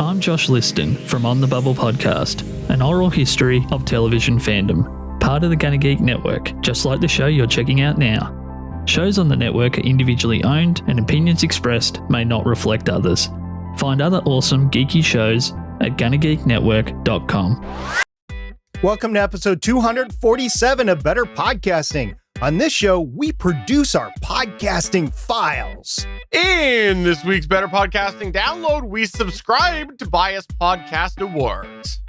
I'm Josh Liston from On the Bubble podcast, an oral history of television fandom, part of the GonnaGeek network, just like the show you're checking out now. Shows on the network are individually owned, and opinions expressed may not reflect others. Find other awesome geeky shows at GonnaGeekNetwork.com. Welcome to episode 247 of Better Podcasting. On this show, we produce our podcasting files. In this week's Better Podcasting download, we subscribe to Bias Podcast Awards.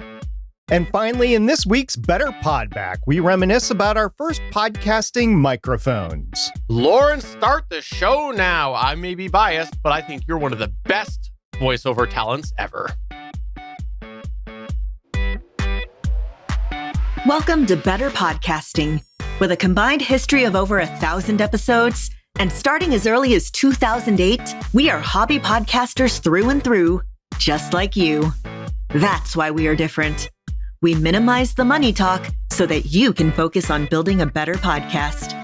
And finally, in this week's Better Podback, we reminisce about our first podcasting microphones. Lauren, start the show now. I may be biased, but I think you're one of the best voiceover talents ever. Welcome to Better Podcasting. With a combined history of over 1,000 episodes, and starting as early as 2008, we are hobby podcasters through and through, just like you. That's why we are different. We minimize the money talk so that you can focus on building a better podcast.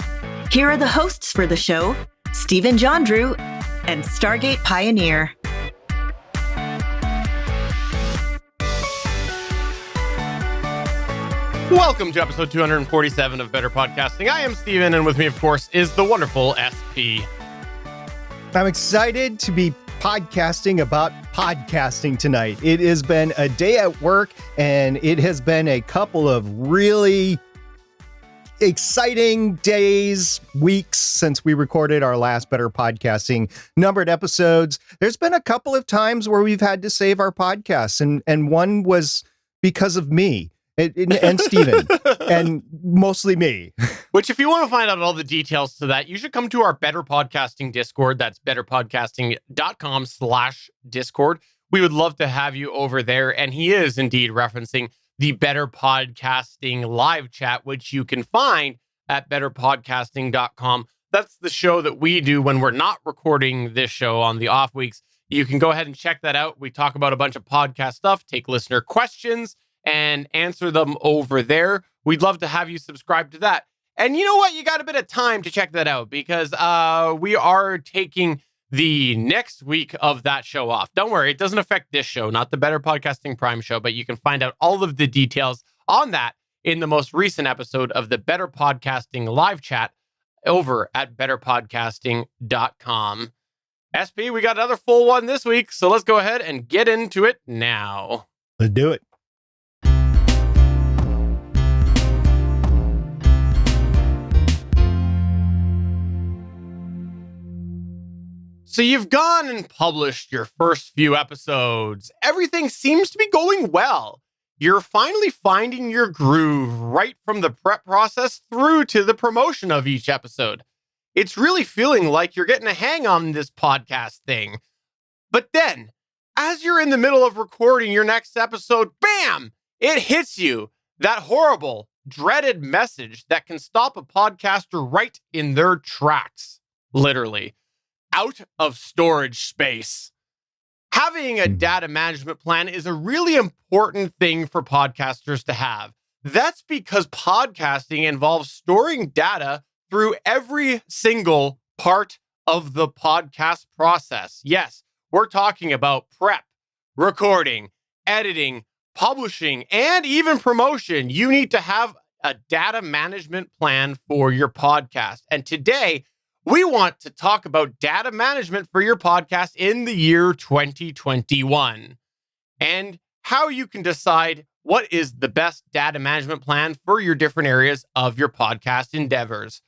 Here are the hosts for the show, Stephen Jondrew and Stargate Pioneer. Welcome to episode 247 of Better Podcasting. I am Steven, and with me, of course, is the wonderful SP. I'm excited to be podcasting about podcasting tonight. It has been a day at work, and it has been a couple of really exciting days, weeks since we recorded our last Better Podcasting numbered episodes. There's been a couple of times where we've had to save our podcasts, and one was because of me. And Steven, and mostly me. Which, if you want to find out all the details to that, you should come to our Better Podcasting Discord. That's betterpodcasting.com/Discord. We would love to have you over there. And he is indeed referencing the Better Podcasting live chat, which you can find at betterpodcasting.com. That's the show that we do when we're not recording this show on the off weeks. You can go ahead and check that out. We talk about a bunch of podcast stuff, take listener questions, and answer them over there. We'd love to have you subscribe to that. And you know what? You got a bit of time to check that out because we are taking the next week of that show off. Don't worry, it doesn't affect this show, not the Better Podcasting Prime show, but you can find out all of the details on that in the most recent episode of the Better Podcasting live chat over at betterpodcasting.com. SP, we got another full one this week, so let's go ahead and get into it now. Let's do it. So you've gone and published your first few episodes. Everything seems to be going well. You're finally finding your groove right from the prep process through to the promotion of each episode. It's really feeling like you're getting a hang on this podcast thing. But then, as you're in the middle of recording your next episode, bam! It hits you. That horrible, dreaded message that can stop a podcaster right in their tracks. Literally. Out of storage space. Having a data management plan is a really important thing for podcasters to have. That's because podcasting involves storing data through every single part of the podcast process. Yes, we're talking about prep, recording, editing, publishing, and even promotion. You need to have a data management plan for your podcast. And today, we want to talk about data management for your podcast in the year 2021 and how you can decide what is the best data management plan for your different areas of your podcast endeavors.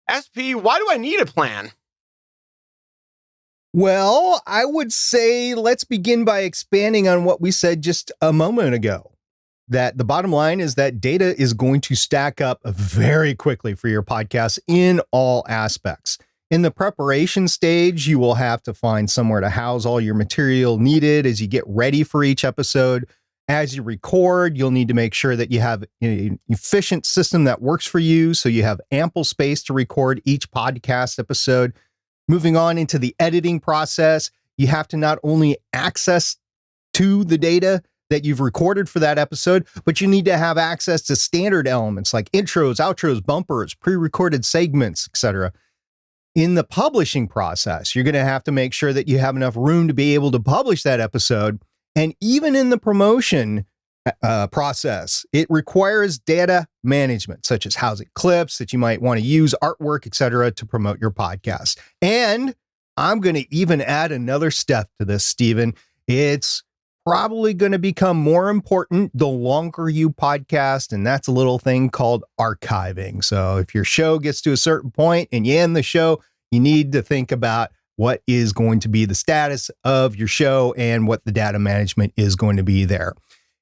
SP, why do I need a plan? Well, I would say let's begin by expanding on what we said just a moment ago. That the bottom line is that data is going to stack up very quickly for your podcast in all aspects. In the preparation stage, you will have to find somewhere to house all your material needed as you get ready for each episode. As you record, you'll need to make sure that you have an efficient system that works for you, so you have ample space to record each podcast episode. Moving on into the editing process, you have to not only access to the data that you've recorded for that episode, but you need to have access to standard elements like intros, outros, bumpers, pre-recorded segments, etc. In the publishing process, you're going to have to make sure that you have enough room to be able to publish that episode And even in the promotion process, it requires data management, such as housing clips that you might want to use, artwork, etc., to promote your podcast. And I'm going to even add another step to this, Stephen. It's probably going to become more important the longer you podcast, and that's a little thing called archiving. So if your show gets to a certain point and you end the show, you need to think about what is going to be the status of your show and what the data management is going to be there.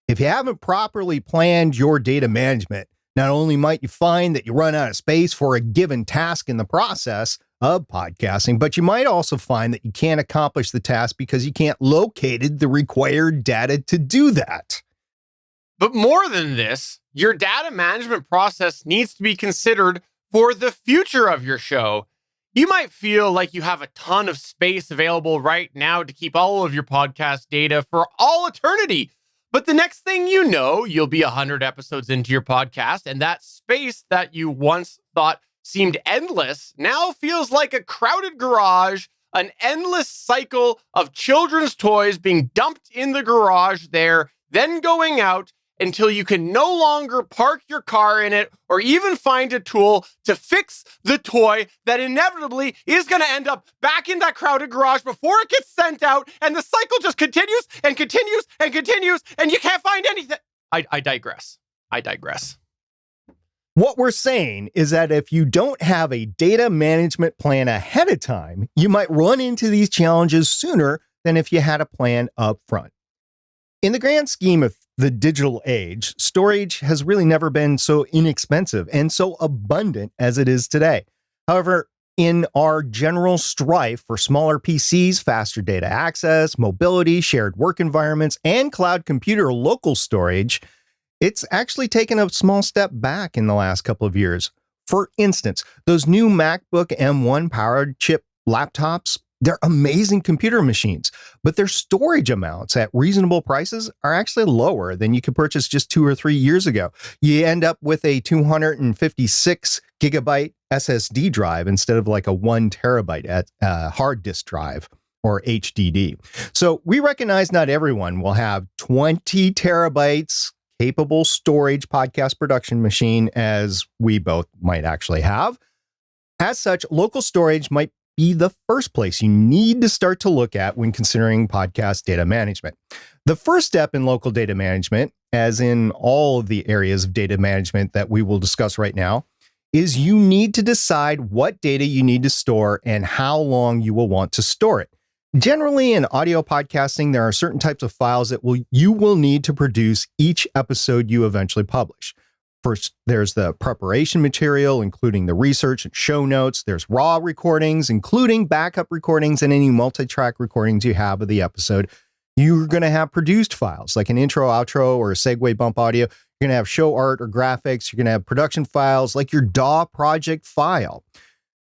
If you haven't properly planned your data management, not only might you find that you run out of space for a given task in the process of podcasting, but you might also find that you can't accomplish the task because you can't locate the required data to do that. But more than this, your data management process needs to be considered for the future of your show. You might feel like you have a ton of space available right now to keep all of your podcast data for all eternity. But the next thing you know, you'll be 100 episodes into your podcast, and that space that you once thought seemed endless now feels like a crowded garage, an endless cycle of children's toys being dumped in the garage there, then going out until you can no longer park your car in it or even find a tool to fix the toy that inevitably is going to end up back in that crowded garage before it gets sent out, and the cycle just continues and continues and continues, and you can't find anything. I digress. What we're saying is that if you don't have a data management plan ahead of time, you might run into these challenges sooner than if you had a plan up front. In the grand scheme of the digital age, storage has really never been so inexpensive and so abundant as it is today. However, in our general strife for smaller PCs, faster data access, mobility, shared work environments, and cloud computer local storage, it's actually taken a small step back in the last couple of years. For instance, those new MacBook M1 powered chip laptops, they're amazing computer machines, but their storage amounts at reasonable prices are actually lower than you could purchase just 2 or 3 years ago. You end up with a 256 gigabyte SSD drive instead of like a 1 terabyte hard disk drive or HDD. So we recognize not everyone will have 20 terabytes capable storage podcast production machine as we both might actually have. As such, local storage might be the first place you need to start to look at when considering podcast data management. The first step in local data management, as in all of the areas of data management that we will discuss right now, is you need to decide what data you need to store and how long you will want to store it. Generally, in audio podcasting, there are certain types of files that you will need to produce each episode you eventually publish. First, there's the preparation material, including the research and show notes. There's raw recordings, including backup recordings and any multi-track recordings you have of the episode. You're going to have produced files like an intro, outro, or a segue bump audio. You're going to have show art or graphics. You're going to have production files like your DAW project file.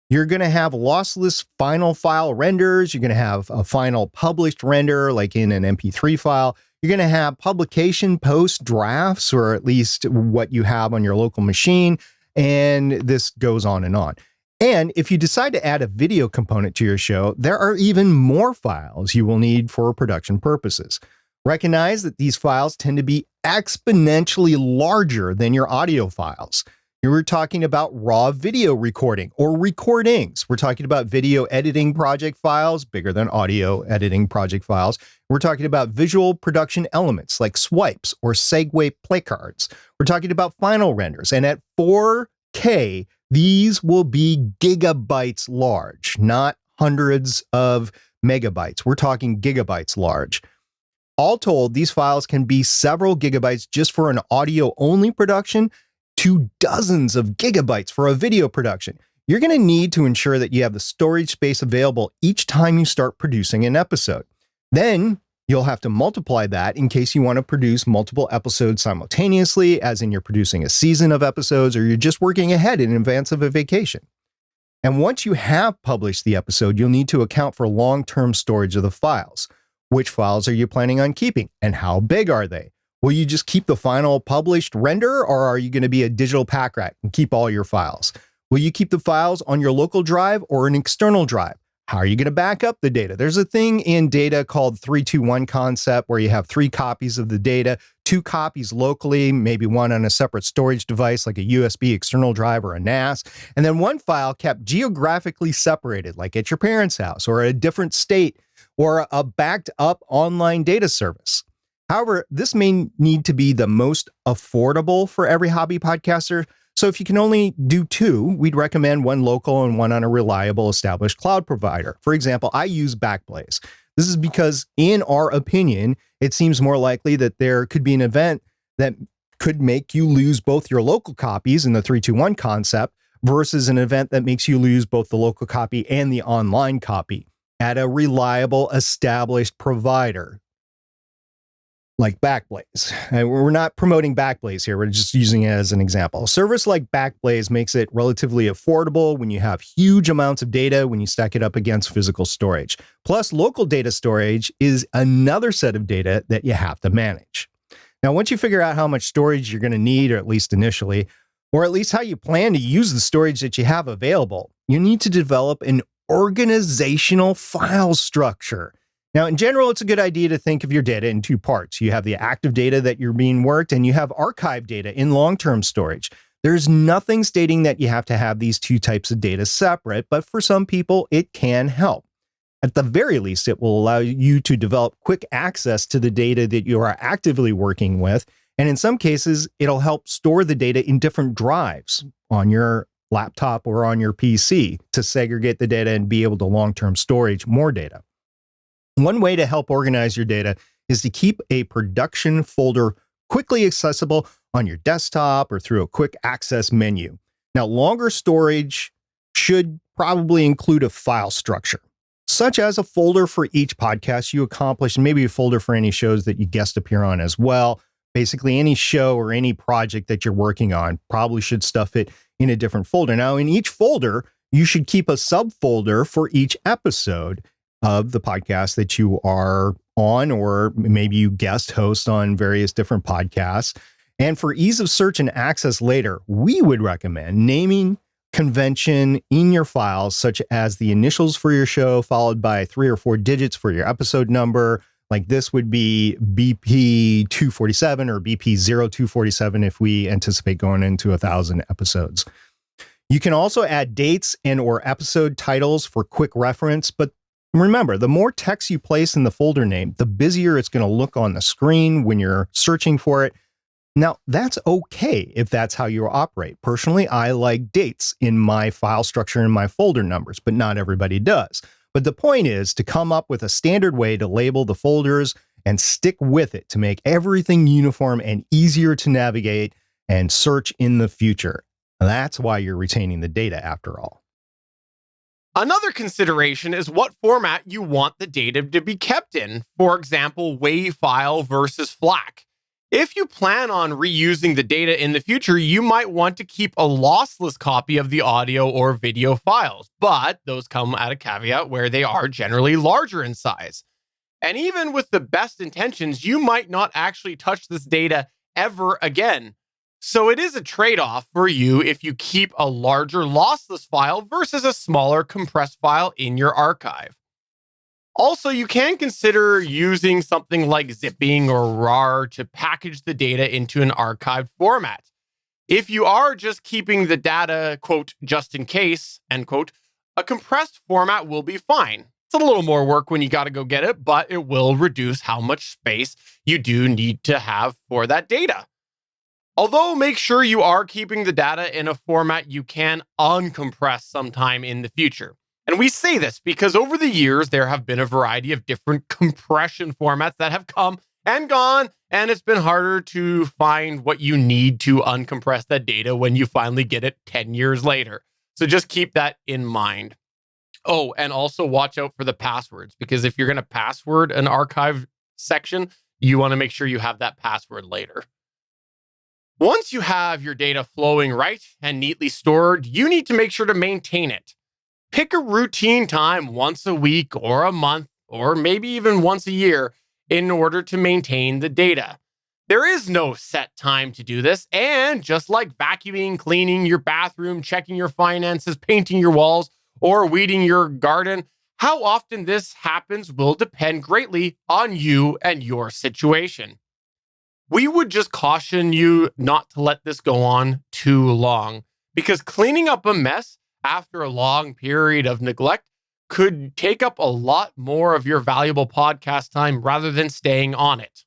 You're going to have lossless final file renders. You're going to have a final published render like in an MP3 file. You're going to have publication post drafts, or at least what you have on your local machine. And this goes on and on. And if you decide to add a video component to your show, there are even more files you will need for production purposes. Recognize that these files tend to be exponentially larger than your audio files. We're talking about raw video recording or recordings. We're talking about video editing project files, bigger than audio editing project files. We're talking about visual production elements like swipes or segue play cards. We're talking about final renders. And at 4K, these will be gigabytes large, not hundreds of megabytes. We're talking gigabytes large. All told, these files can be several gigabytes just for an audio-only production to dozens of gigabytes for a video production. You're going to need to ensure that you have the storage space available each time you start producing an episode. Then you'll have to multiply that in case you want to produce multiple episodes simultaneously, as in you're producing a season of episodes or you're just working ahead in advance of a vacation. And once you have published the episode, you'll need to account for long-term storage of the files. Which files are you planning on keeping, and how big are they? Will you just keep the final published render, or are you going to be a digital pack rat and keep all your files? Will you keep the files on your local drive or an external drive? How are you going to back up the data? There's a thing in data called 3-2-1 concept where you have 3 copies of the data, 2 copies locally, maybe one on a separate storage device like a USB external drive or a NAS, and then one file kept geographically separated, like at your parents' house or a different state or a backed up online data service. However, this may need to be the most affordable for every hobby podcaster. So if you can only do 2, we'd recommend one local and one on a reliable established cloud provider. For example, I use Backblaze. This is because, in our opinion, it seems more likely that there could be an event that could make you lose both your local copies in the 3-2-1 concept versus an event that makes you lose both the local copy and the online copy at a reliable, established provider like Backblaze. And we're not promoting Backblaze here. We're just using it as an example. A service like Backblaze makes it relatively affordable when you have huge amounts of data when you stack it up against physical storage. Plus, local data storage is another set of data that you have to manage. Now, once you figure out how much storage you're going to need, or at least initially, or at least how you plan to use the storage that you have available, you need to develop an organizational file structure. Now, in general, it's a good idea to think of your data in 2 parts. You have the active data that you're being worked, and you have archive data in long-term storage. There's nothing stating that you have to have these 2 types of data separate, but for some people, it can help. At the very least, it will allow you to develop quick access to the data that you are actively working with, and in some cases, it'll help store the data in different drives on your laptop or on your PC to segregate the data and be able to long-term storage more data. One way to help organize your data is to keep a production folder quickly accessible on your desktop or through a quick access menu. Now, longer storage should probably include a file structure, such as a folder for each podcast you accomplish, and maybe a folder for any shows that you guest appear on as well. Basically, any show or any project that you're working on probably should stuff it in a different folder. Now, in each folder, you should keep a subfolder for each episode of the podcast that you are on, or maybe you guest host on various different podcasts. And for ease of search and access later, we would recommend naming convention in your files, such as the initials for your show, followed by 3 or 4 digits for your episode number. Like this would be BP 247 or BP 0247 if we anticipate going into 1,000 episodes. You can also add dates and or episode titles for quick reference, but remember, the more text you place in the folder name, the busier it's going to look on the screen when you're searching for it. Now, that's okay if that's how you operate. Personally, I like dates in my file structure and my folder numbers, but not everybody does. But the point is to come up with a standard way to label the folders and stick with it to make everything uniform and easier to navigate and search in the future. That's why you're retaining the data after all. Another consideration is what format you want the data to be kept in. For example, WAV file versus FLAC. If you plan on reusing the data in the future, you might want to keep a lossless copy of the audio or video files, but those come at a caveat where they are generally larger in size. And even with the best intentions, you might not actually touch this data ever again. So it is a trade-off for you if you keep a larger lossless file versus a smaller compressed file in your archive. Also, you can consider using something like zipping or RAR to package the data into an archived format. If you are just keeping the data, quote, just in case, end quote, a compressed format will be fine. It's a little more work when you got to go get it, but it will reduce how much space you do need to have for that data. Although, make sure you are keeping the data in a format you can uncompress sometime in the future. And we say this because over the years, there have been a variety of different compression formats that have come and gone, and it's been harder to find what you need to uncompress that data when you finally get it 10 years later. So just keep that in mind. Oh, and also watch out for the passwords, because if you're going to password an archive section, you want to make sure you have that password later. Once you have your data flowing right and neatly stored, you need to make sure to maintain it. Pick a routine time once a week or a month, or maybe even once a year, in order to maintain the data. There is no set time to do this, and just like vacuuming, cleaning your bathroom, checking your finances, painting your walls, or weeding your garden, How often this happens will depend greatly on you and your situation. We would just caution you not to let this go on too long, because cleaning up a mess after a long period of neglect could take up a lot more of your valuable podcast time rather than staying on it.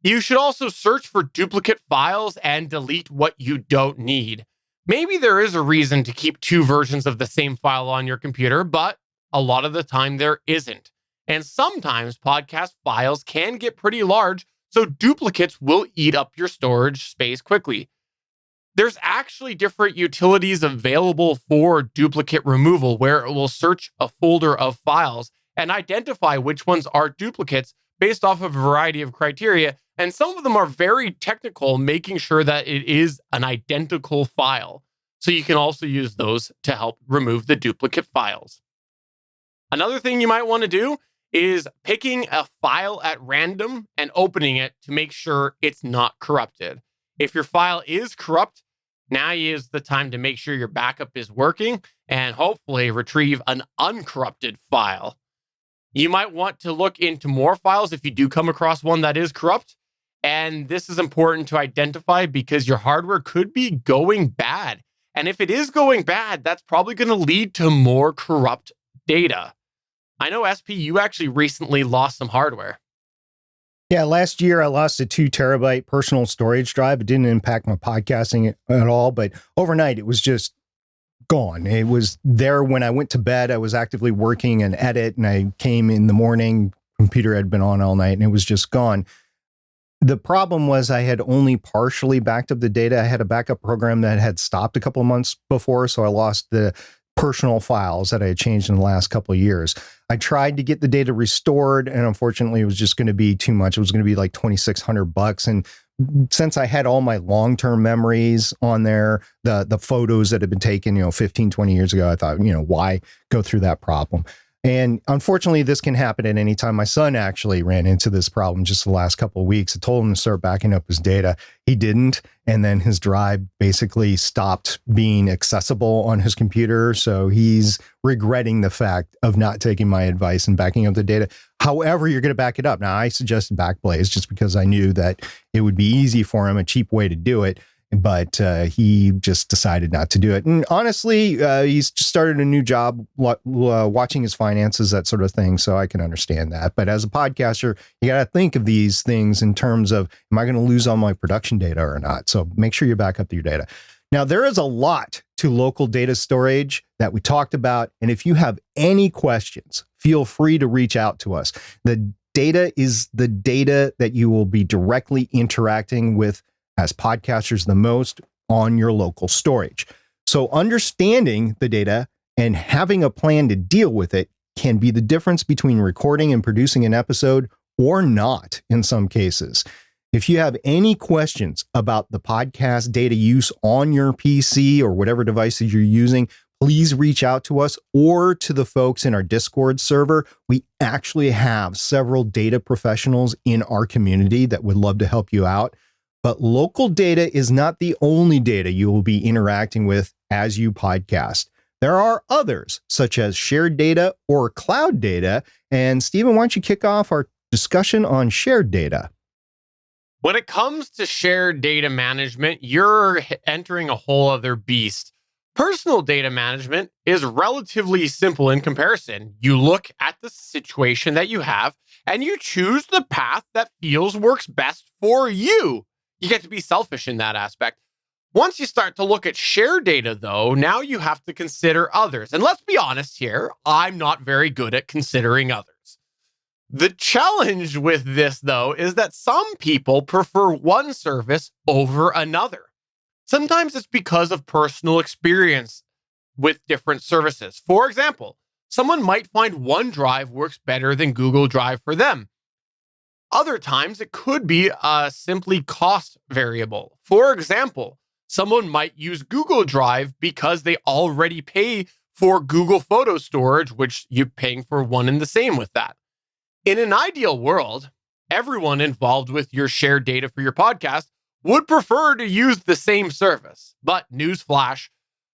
You should also search for duplicate files and delete what you don't need. Maybe there is a reason to keep two versions of the same file on your computer, but a lot of the time there isn't. And sometimes podcast files can get pretty large, so duplicates will eat up your storage space quickly. There's actually different utilities available for duplicate removal where it will search a folder of files and identify which ones are duplicates based off of a variety of criteria. And some of them are very technical, making sure that it is an identical file. So you can also use those to help remove the duplicate files. Another thing you might want to do is picking a file at random and opening it to make sure it's not corrupted. If your file is corrupt, now is the time to make sure your backup is working and hopefully retrieve an uncorrupted file. You might want to look into more files if you do come across one that is corrupt. And this is important to identify because your hardware could be going bad. And if it is going bad, that's probably going to lead to more corrupt data. I know, SP, you actually recently lost some hardware. Yeah, last year I lost a 2 terabyte personal storage drive. It didn't impact my podcasting at all, but overnight it was just gone. It was there when I went to bed. I was actively working an edit, and I came in the morning, computer had been on all night, and it was just gone. The problem was I had only partially backed up the data. I had a backup program that had stopped a couple of months before, so I lost the personal files that I had changed in the last couple of years. I tried to get the data restored, and unfortunately it was just going to be too much. It was going to be like $2,600. And since I had all my long-term memories on there, the photos that had been taken, 15, 20 years ago, I thought, why go through that problem? And unfortunately, this can happen at any time. My son actually ran into this problem just the last couple of weeks. I told him to start backing up his data. He didn't. And then his drive basically stopped being accessible on his computer. So he's regretting the fact of not taking my advice and backing up the data. However, you're going to back it up. Now, I suggested Backblaze just because I knew that it would be easy for him, a cheap way to do it. But he just decided not to do it. And honestly, he's just started a new job watching his finances, that sort of thing. So I can understand that. But as a podcaster, you got to think of these things in terms of, am I going to lose all my production data or not? So make sure you back up your data. Now, there is a lot to local data storage that we talked about. And if you have any questions, feel free to reach out to us. The data is the data that you will be directly interacting with as podcasters the most on your local storage. So understanding the data and having a plan to deal with it can be the difference between recording and producing an episode or not in some cases. If you have any questions about the podcast data use on your PC or whatever devices you're using, please reach out to us or to the folks in our Discord server. We actually have several data professionals in our community that would love to help you out. But local data is not the only data you will be interacting with as you podcast. There are others, such as shared data or cloud data. And Stephen, why don't you kick off our discussion on shared data? When it comes to shared data management, you're entering a whole other beast. Personal data management is relatively simple in comparison. You look at the situation that you have and you choose the path that works best for you. You get to be selfish in that aspect. Once you start to look at shared data, though, now you have to consider others. And let's be honest here, I'm not very good at considering others. The challenge with this, though, is that some people prefer one service over another. Sometimes it's because of personal experience with different services. For example, someone might find OneDrive works better than Google Drive for them. Other times, it could be a simply cost variable. For example, someone might use Google Drive because they already pay for Google Photo Storage, which you're paying for one and the same with that. In an ideal world, everyone involved with your shared data for your podcast would prefer to use the same service. But newsflash,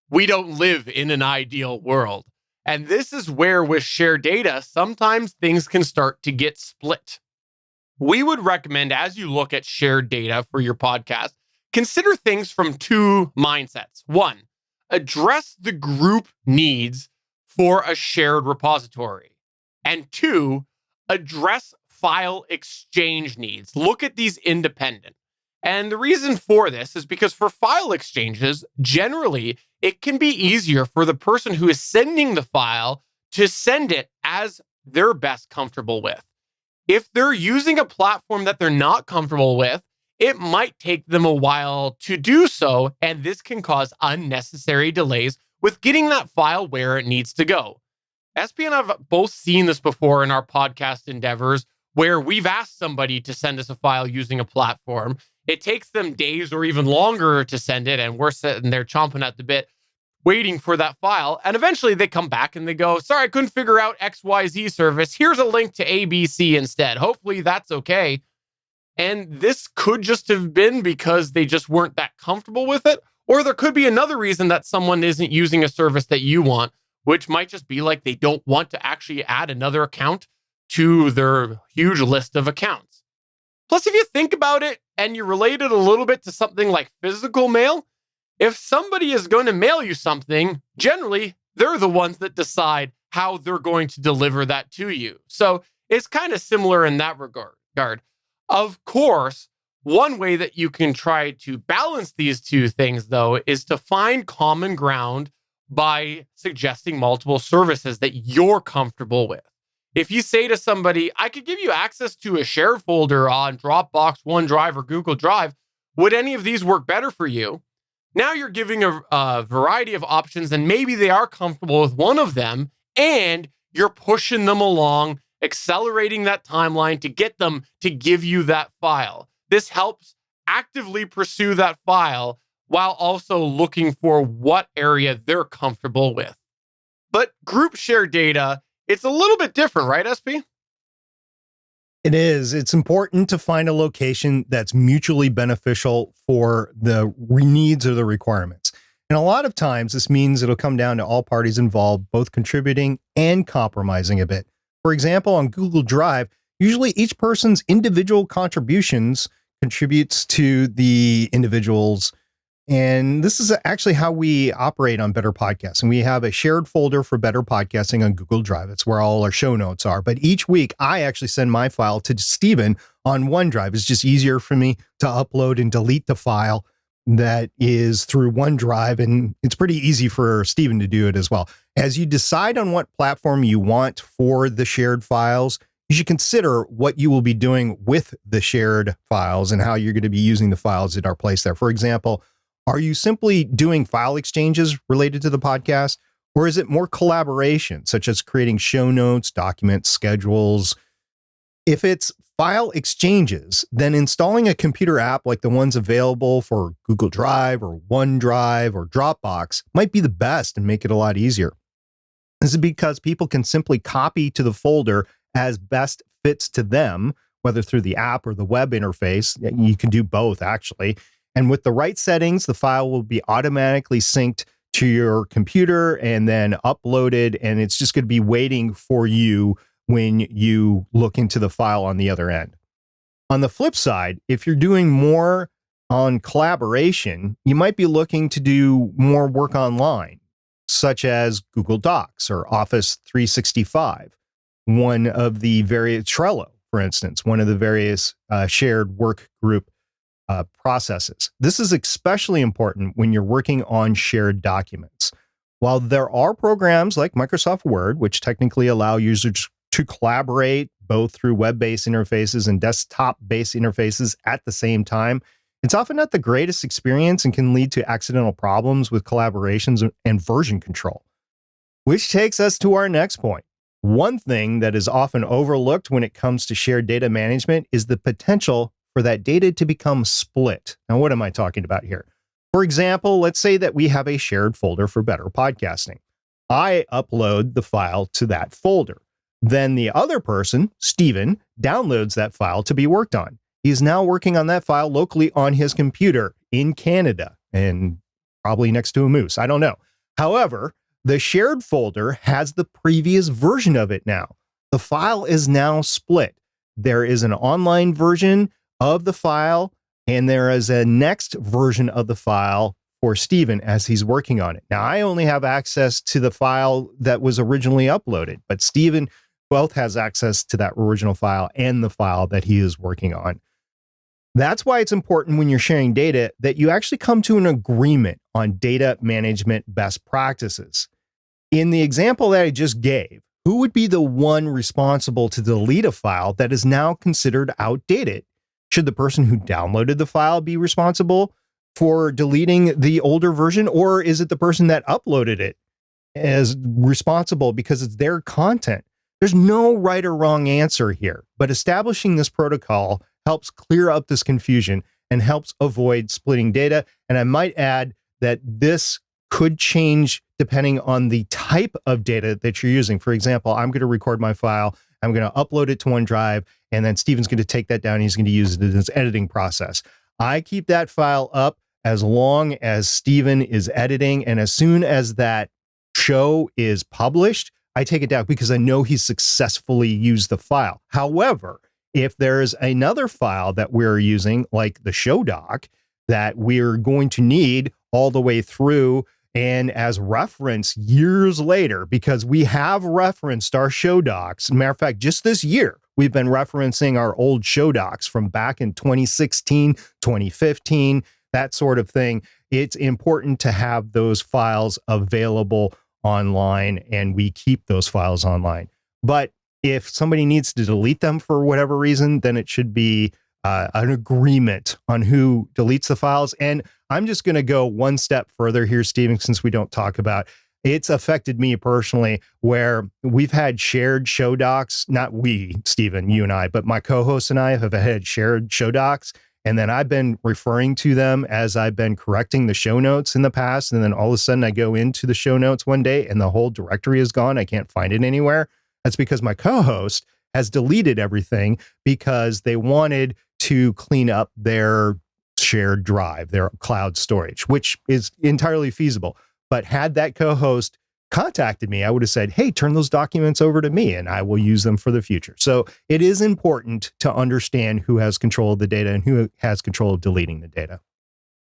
we don't live in an ideal world. And this is where, with shared data, sometimes things can start to get split. We would recommend, as you look at shared data for your podcast, consider things from two mindsets. One, address the group needs for a shared repository. And two, address file exchange needs. Look at these independent. And the reason for this is because for file exchanges, generally, it can be easier for the person who is sending the file to send it as they're best comfortable with. If they're using a platform that they're not comfortable with, it might take them a while to do so, and this can cause unnecessary delays with getting that file where it needs to go. SP and I have both seen this before in our podcast endeavors, where we've asked somebody to send us a file using a platform. It takes them days or even longer to send it, and we're sitting there chomping at the bit, waiting for that file. And eventually they come back and they go, sorry, I couldn't figure out XYZ service. Here's a link to ABC instead. Hopefully that's okay. And this could just have been because they just weren't that comfortable with it. Or there could be another reason that someone isn't using a service that you want, which might just be like they don't want to actually add another account to their huge list of accounts. Plus, if you think about it and you relate it a little bit to something like physical mail, if somebody is going to mail you something, generally, they're the ones that decide how they're going to deliver that to you. So it's kind of similar in that regard. Of course, one way that you can try to balance these two things, though, is to find common ground by suggesting multiple services that you're comfortable with. If you say to somebody, I could give you access to a shared folder on Dropbox, OneDrive, or Google Drive, would any of these work better for you? Now you're giving a variety of options, and maybe they are comfortable with one of them, and you're pushing them along, accelerating that timeline to get them to give you that file. This helps actively pursue that file while also looking for what area they're comfortable with. But group share data, it's a little bit different, right, SP? It is. It's important to find a location that's mutually beneficial for the needs or the requirements. And a lot of times this means it'll come down to all parties involved, both contributing and compromising a bit. For example, on Google Drive, usually each person's individual contributions contributes to the individual's. And this is actually how we operate on Better Podcasting. We have a shared folder for Better Podcasting on Google Drive. It's where all our show notes are. But each week, I actually send my file to Stephen on OneDrive. It's just easier for me to upload and delete the file that is through OneDrive. And it's pretty easy for Stephen to do it as well. As you decide on what platform you want for the shared files, you should consider what you will be doing with the shared files and how you're going to be using the files that are placed there. For example, are you simply doing file exchanges related to the podcast, or is it more collaboration, such as creating show notes, documents, schedules? If it's file exchanges, then installing a computer app like the ones available for Google Drive or OneDrive or Dropbox might be the best and make it a lot easier. This is because people can simply copy to the folder as best fits to them, whether through the app or the web interface. You can do both, actually. And with the right settings, the file will be automatically synced to your computer and then uploaded, and it's just going to be waiting for you when you look into the file on the other end. On the flip side, if you're doing more on collaboration, you might be looking to do more work online, such as Google Docs or Office 365, one of the various Trello, for instance, one of the various shared work group processes. This is especially important when you're working on shared documents. While there are programs like Microsoft Word, which technically allow users to collaborate both through web-based interfaces and desktop-based interfaces at the same time, it's often not the greatest experience and can lead to accidental problems with collaborations and version control. Which takes us to our next point. One thing that is often overlooked when it comes to shared data management is the potential for that data to become split. Now, what am I talking about here? For example, let's say that we have a shared folder for Better Podcasting. I upload the file to that folder. Then the other person, Stephen, downloads that file to be worked on. He's now working on that file locally on his computer in Canada and probably next to a moose. I don't know. However, The shared folder has the previous version of it now. The file is now split. There is an online version of the file, and there is a next version of the file for Stephen as he's working on it. Now, I only have access to the file that was originally uploaded, but Stephen both has access to that original file and the file that he is working on. That's why it's important when you're sharing data that you actually come to an agreement on data management best practices. In the example that I just gave, who would be the one responsible to delete a file that is now considered outdated? Should the person who downloaded the file be responsible for deleting the older version, or is it the person that uploaded it as responsible because it's their content? There's no right or wrong answer here, but establishing this protocol helps clear up this confusion and helps avoid splitting data. And I might add that this could change depending on the type of data that you're using. For example, I'm going to record my file, I'm going to upload it to OneDrive, and then Stephen's going to take that down and he's going to use it in his editing process. I keep that file up as long as Stephen is editing, and as soon as that show is published, I take it down because I know he's successfully used the file. However, if there's another file that we're using, like the show doc, that we're going to need all the way through and as reference years later, because we have referenced our show docs. As a matter of fact, just this year, we've been referencing our old show docs from back in 2016, 2015, that sort of thing. It's important to have those files available online, and we keep those files online. But if somebody needs to delete them for whatever reason, then it should be an agreement on who deletes the files. And I'm just going to go one step further here, Stephen, since we don't talk about it's affected me personally, where we've had shared show docs, not we, Stephen, you and I, but my co-hosts and I have had shared show docs. And then I've been referring to them as I've been correcting the show notes in the past. And then all of a sudden I go into the show notes one day and the whole directory is gone. I can't find it anywhere. That's because my co-host has deleted everything because they wanted to clean up their shared drive, their cloud storage, which is entirely feasible. But had that co-host contacted me, I would have said, hey, turn those documents over to me and I will use them for the future. So it is important to understand who has control of the data and who has control of deleting the data.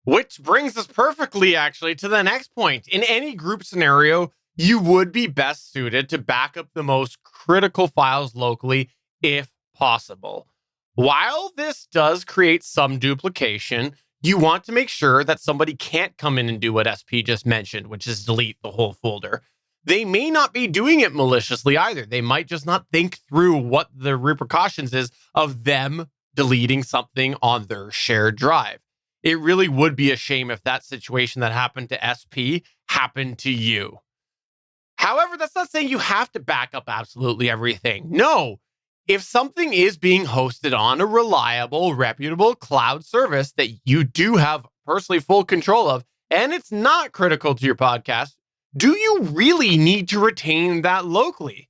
Which brings us perfectly, actually, to the next point. In any group scenario, you would be best suited to back up the most critical files locally if possible. While this does create some duplication, you want to make sure that somebody can't come in and do what SP just mentioned, which is delete the whole folder. They may not be doing it maliciously either. They might just not think through what the repercussions is of them deleting something on their shared drive. It really would be a shame if that situation that happened to SP happened to you. However, that's not saying you have to back up absolutely everything. No, if something is being hosted on a reliable, reputable cloud service that you do have personally full control of, and it's not critical to your podcast, do you really need to retain that locally?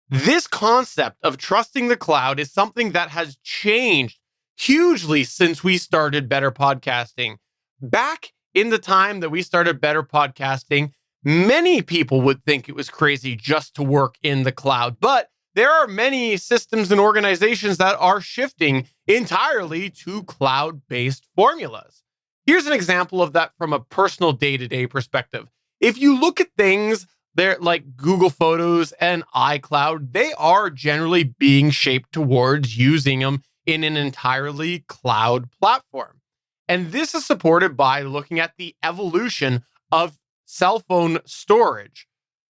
This concept of trusting the cloud is something that has changed hugely since we started Better Podcasting. Back in the time that we started Better Podcasting, many people would think it was crazy just to work in the cloud, but there are many systems and organizations that are shifting entirely to cloud-based formulas. Here's an example of that from a personal day-to-day perspective. If you look at things there like Google Photos and iCloud, they are generally being shaped towards using them in an entirely cloud platform. And this is supported by looking at the evolution of cell phone storage.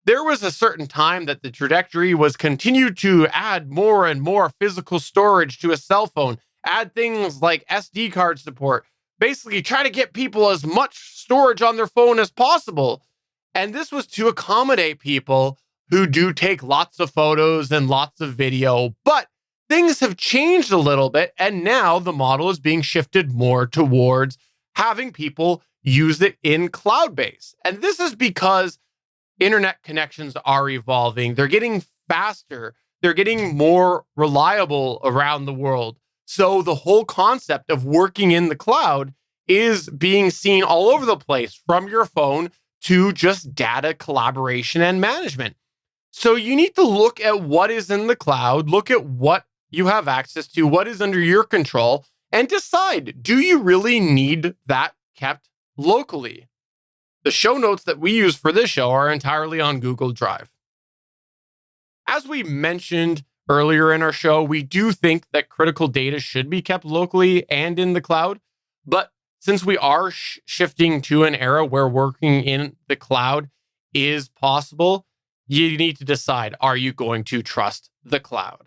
There was a certain time that the trajectory was continued to add more and more physical storage to a cell phone, add things like SD card support, basically try to get people as much storage on their phone as possible. And this was to accommodate people who do take lots of photos and lots of video, but things have changed a little bit, and now the model is being shifted more towards having people use it in cloud-based. And this is because internet connections are evolving. They're getting faster. They're getting more reliable around the world. So the whole concept of working in the cloud is being seen all over the place, from your phone to just data collaboration and management. So you need to look at what is in the cloud, look at what you have access to, what is under your control, and decide, do you really need that kept locally? The show notes that we use for this show are entirely on Google Drive. As we mentioned earlier in our show, we do think that critical data should be kept locally and in the cloud. But since we are shifting to an era where working in the cloud is possible, you need to decide, are you going to trust the cloud?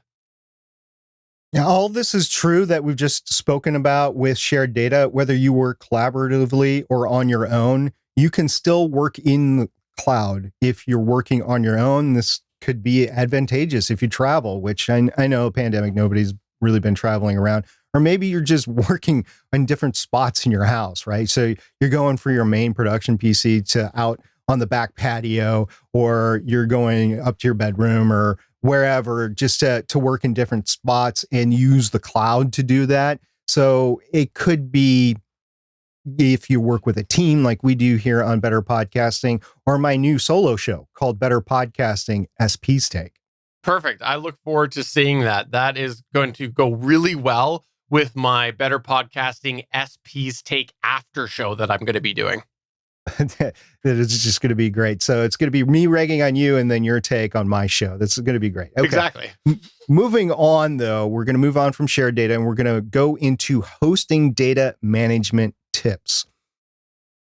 Now, all this is true that we've just spoken about with shared data. Whether you work collaboratively or on your own, you can still work in the cloud. If you're working on your own, this could be advantageous if you travel, which I know pandemic, nobody's really been traveling around. Or maybe you're just working in different spots in your house, right? So you're going for your main production PC to out on the back patio, or you're going up to your bedroom or wherever just to work in different spots and use the cloud to do that. So it could be if you work with a team like we do here on Better Podcasting, or my new solo show called Better Podcasting SP's Take. Perfect. I look forward to seeing that. That is going to go really well with my Better Podcasting SP's Take after show that I'm going to be doing. That is just going to be great. So it's going to be me ragging on you and then your take on my show. This is going to be great. Okay. Exactly. Moving on, though, we're going to move on from shared data and we're going to go into hosting data management tips.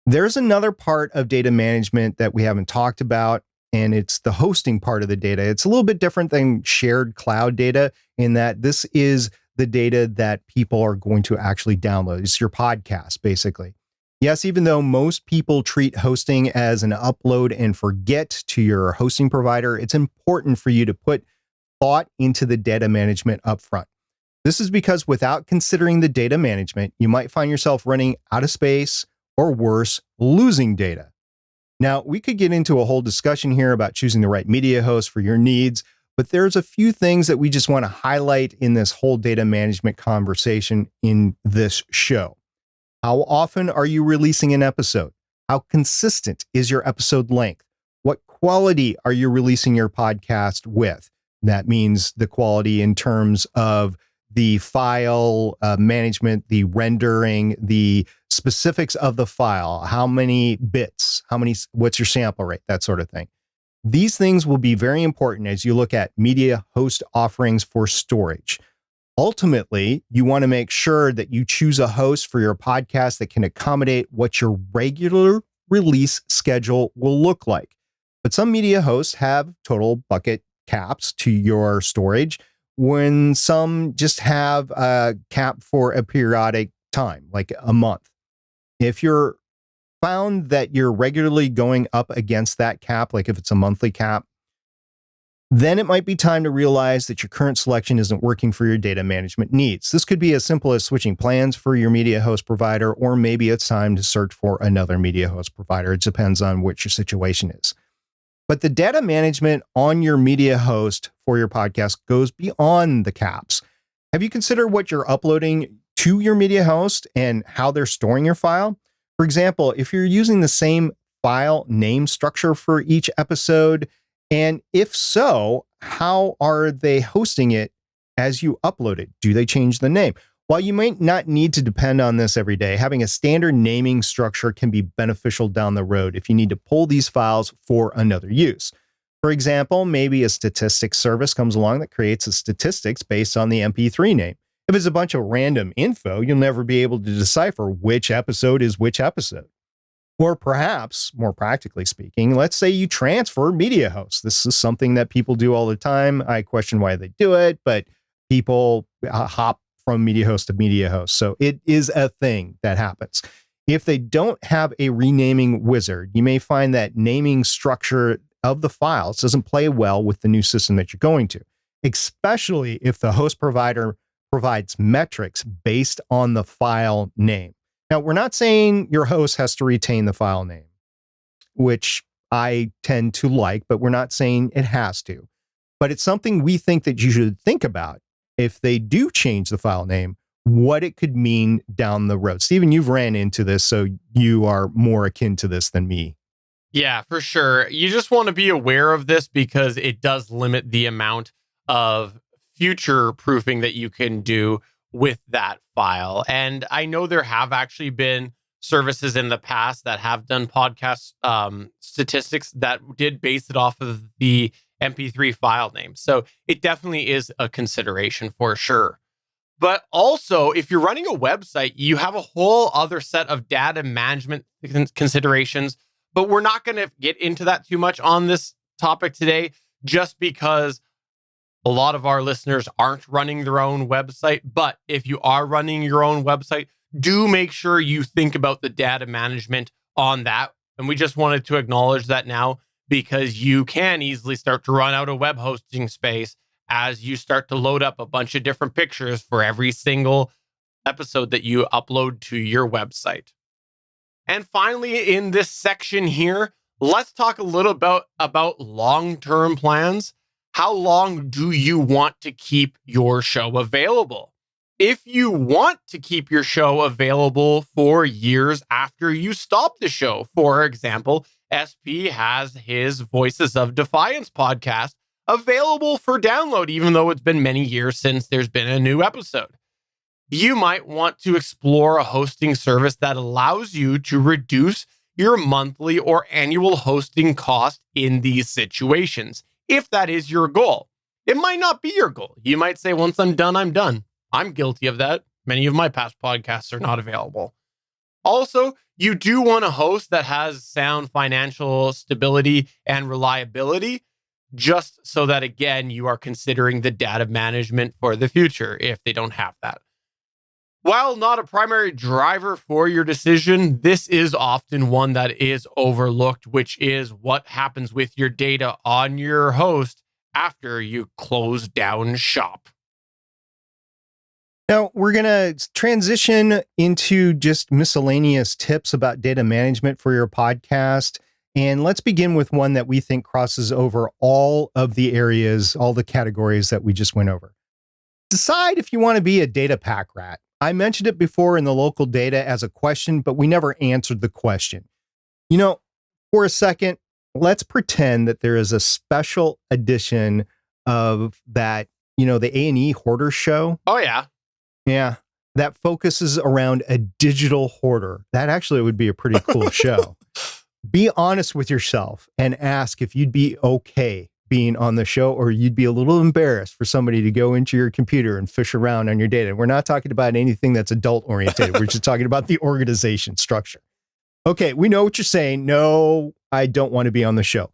There's another part of data management that we haven't talked about, and it's the hosting part of the data. It's a little bit different than shared cloud data in that this is the data that people are going to actually download. It's your podcast, basically. Yes, even though most people treat hosting as an upload and forget to your hosting provider, it's important for you to put thought into the data management up front. This is because without considering the data management, you might find yourself running out of space or worse, losing data. Now, we could get into a whole discussion here about choosing the right media host for your needs, but there's a few things that we just want to highlight in this whole data management conversation in this show. How often are you releasing an episode? How consistent is your episode length? What quality are you releasing your podcast with? That means the quality in terms of the file management, the rendering, the specifics of the file, how many bits, what's your sample rate, that sort of thing. These things will be very important as you look at media host offerings for storage. Ultimately, you want to make sure that you choose a host for your podcast that can accommodate what your regular release schedule will look like. But some media hosts have total bucket caps to your storage, when some just have a cap for a periodic time, like a month. If you're found that you're regularly going up against that cap, like if it's a monthly cap, then it might be time to realize that your current selection isn't working for your data management needs. This could be as simple as switching plans for your media host provider, or maybe it's time to search for another media host provider. It depends on what your situation is. But the data management on your media host for your podcast goes beyond the caps. Have you considered what you're uploading to your media host and how they're storing your file? For example, if you're using the same file name structure for each episode, and if so, how are they hosting it as you upload it? Do they change the name? While you might not need to depend on this every day, having a standard naming structure can be beneficial down the road if you need to pull these files for another use. For example, maybe a statistics service comes along that creates a statistics based on the MP3 name. If it's a bunch of random info, you'll never be able to decipher which episode is which episode. Or perhaps, more practically speaking, let's say you transfer media hosts. This is something that people do all the time. I question why they do it, but people hop from media host to media host. So it is a thing that happens. If they don't have a renaming wizard, you may find that naming structure of the files doesn't play well with the new system that you're going to, especially if the host provider provides metrics based on the file name. Now, we're not saying your host has to retain the file name, which I tend to like, but we're not saying it has to. But it's something we think that you should think about if they do change the file name, what it could mean down the road. Stephen, you've ran into this, so you are more akin to this than me. Yeah, for sure. You just want to be aware of this because it does limit the amount of future proofing that you can do with that file. And I know there have actually been services in the past that have done podcast statistics that did base it off of the MP3 file name. So it definitely is a consideration for sure. But also, if you're running a website, you have a whole other set of data management considerations. But we're not going to get into that too much on this topic today, just because a lot of our listeners aren't running their own website. But if you are running your own website, do make sure you think about the data management on that. And we just wanted to acknowledge that now, because you can easily start to run out of web hosting space as you start to load up a bunch of different pictures for every single episode that you upload to your website. And finally, in this section here, let's talk a little about long-term plans. How long do you want to keep your show available? If you want to keep your show available for years after you stop the show, for example, SP has his Voices of Defiance podcast available for download, even though it's been many years since there's been a new episode. You might want to explore a hosting service that allows you to reduce your monthly or annual hosting cost in these situations, if that is your goal. It might not be your goal. You might say, once I'm done, I'm done. I'm guilty of that. Many of my past podcasts are not available. Also, you do want a host that has sound financial stability and reliability, just so that, again, you are considering the data management for the future if they don't have that. While not a primary driver for your decision, this is often one that is overlooked, which is what happens with your data on your host after you close down shop. Now, we're going to transition into just miscellaneous tips about data management for your podcast. And let's begin with one that we think crosses over all of the areas, all the categories that we just went over. Decide if you want to be a data pack rat. I mentioned it before in the local data as a question, but we never answered the question. You know, for a second, let's pretend that there is a special edition of that, the A&E Hoarder show. Oh, yeah. Yeah. That focuses around a digital hoarder. That actually would be a pretty cool show. Be honest with yourself and ask if you'd be okay being on the show, or you'd be a little embarrassed for somebody to go into your computer and fish around on your data. We're not talking about anything that's adult oriented. We're just talking about the organization structure. Okay, we know what you're saying. No, I don't want to be on the show.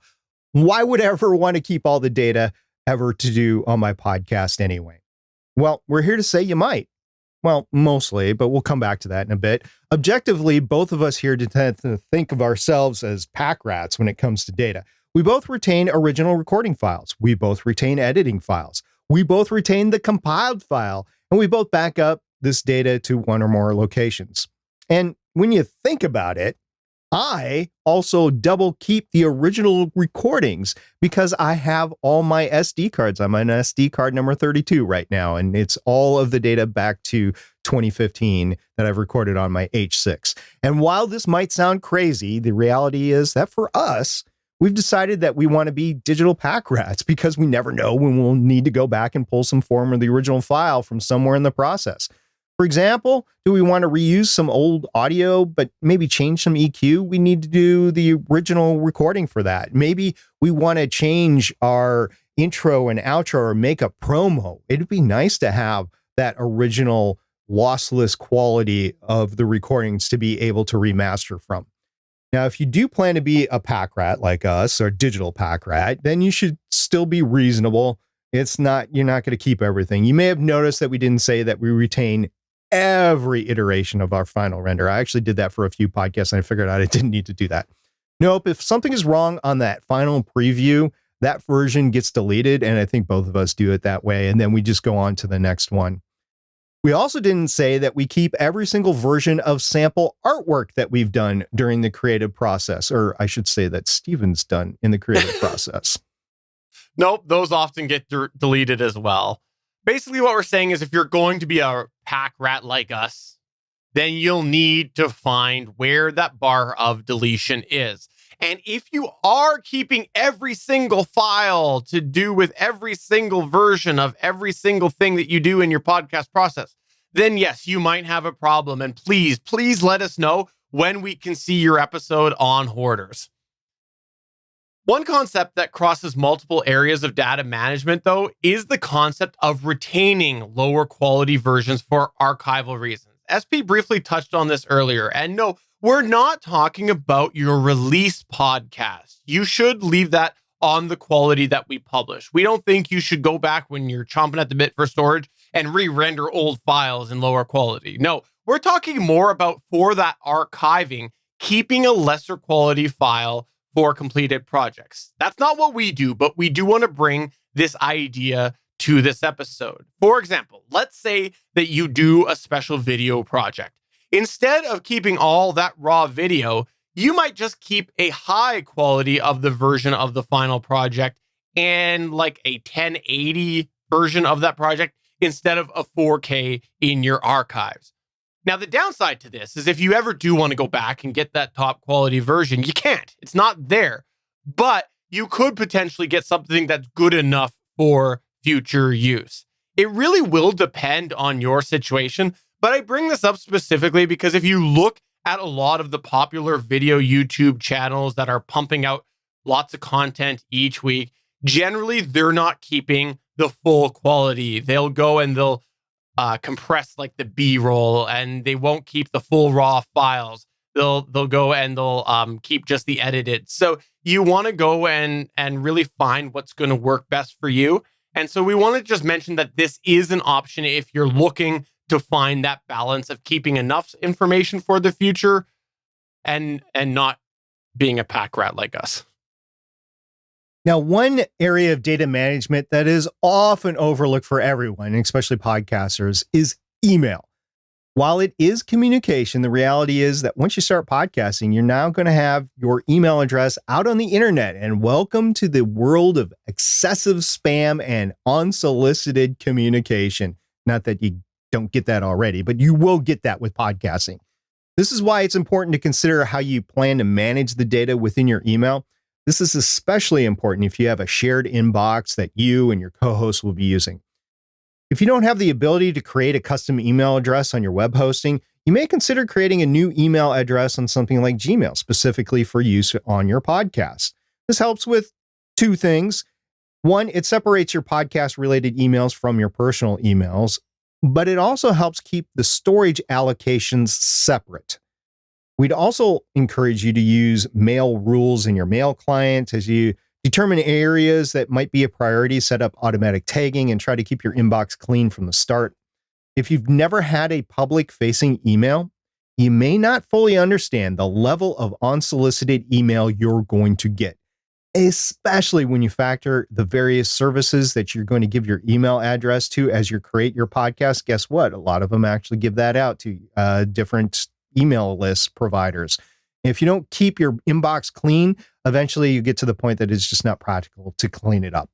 Why would I ever want to keep all the data ever to do on my podcast anyway? Well, we're here to say you might. Well, mostly, but we'll come back to that in a bit. Objectively, both of us here tend to think of ourselves as pack rats when it comes to data. We both retain original recording files. We both retain editing files. We both retain the compiled file, and we both back up this data to one or more locations. And when you think about it, I also double keep the original recordings because I have all my SD cards. I'm on SD card number 32 right now, and it's all of the data back to 2015 that I've recorded on my H6. And while this might sound crazy, the reality is that for us, we've decided that we want to be digital pack rats because we never know when we'll need to go back and pull some form of the original file from somewhere in the process. For example, do we want to reuse some old audio, but maybe change some EQ? We need to do the original recording for that. Maybe we want to change our intro and outro or make a promo. It'd be nice to have that original lossless quality of the recordings to be able to remaster from. Now, if you do plan to be a pack rat like us, or digital pack rat, then you should still be reasonable. You're not going to keep everything. You may have noticed that we didn't say that we retain every iteration of our final render. I actually did that for a few podcasts and I figured out I didn't need to do that. Nope. If something is wrong on that final preview, that version gets deleted. And I think both of us do it that way. And then we just go on to the next one. We also didn't say that we keep every single version of sample artwork that we've done during the creative process, or I should say that Steven's done in the creative process. Nope. Those often get deleted as well. Basically, what we're saying is if you're going to be a pack rat like us, then you'll need to find where that bar of deletion is. And if you are keeping every single file to do with every single version of every single thing that you do in your podcast process, then yes, you might have a problem. And please let us know when we can see your episode on Hoarders. One concept that crosses multiple areas of data management, though, is the concept of retaining lower quality versions for archival reasons. SP briefly touched on this earlier. And no, we're not talking about your release podcast. You should leave that on the quality that we publish. We don't think you should go back when you're chomping at the bit for storage and re-render old files in lower quality. No, we're talking more about, for that archiving, keeping a lesser quality file for completed projects. That's not what we do, but we do want to bring this idea to this episode. For example, let's say that you do a special video project. Instead of keeping all that raw video, you might just keep a high quality of the version of the final project and like a 1080 version of that project instead of a 4K in your archives. Now, the downside to this is if you ever do want to go back and get that top quality version, you can't. It's not there. But you could potentially get something that's good enough for future use. It really will depend on your situation, but I bring this up specifically because if you look at a lot of the popular video YouTube channels that are pumping out lots of content each week, generally they're not keeping the full quality. They'll go and they'll compress like the B-roll, and they won't keep the full raw files. They'll go and they'll keep just the edited. So you want to go and really find what's going to work best for you. And so we want to just mention that this is an option if you're looking to find that balance of keeping enough information for the future and not being a pack rat like us. Now, one area of data management that is often overlooked for everyone, especially podcasters, is email. While it is communication, the reality is that once you start podcasting, you're now going to have your email address out on the internet. And welcome to the world of excessive spam and unsolicited communication. Not that you don't get that already, but you will get that with podcasting. This is why it's important to consider how you plan to manage the data within your email. This is especially important if you have a shared inbox that you and your co-host will be using. If you don't have the ability to create a custom email address on your web hosting, you may consider creating a new email address on something like Gmail, specifically for use on your podcast. This helps with two things. One, it separates your podcast-related emails from your personal emails, but it also helps keep the storage allocations separate. We'd also encourage you to use mail rules in your mail client as you determine areas that might be a priority, set up automatic tagging, and try to keep your inbox clean from the start. If you've never had a public-facing email, you may not fully understand the level of unsolicited email you're going to get, especially when you factor the various services that you're going to give your email address to as you create your podcast. Guess what? A lot of them actually give that out to different email list providers. If you don't keep your inbox clean, eventually you get to the point that it's just not practical to clean it up.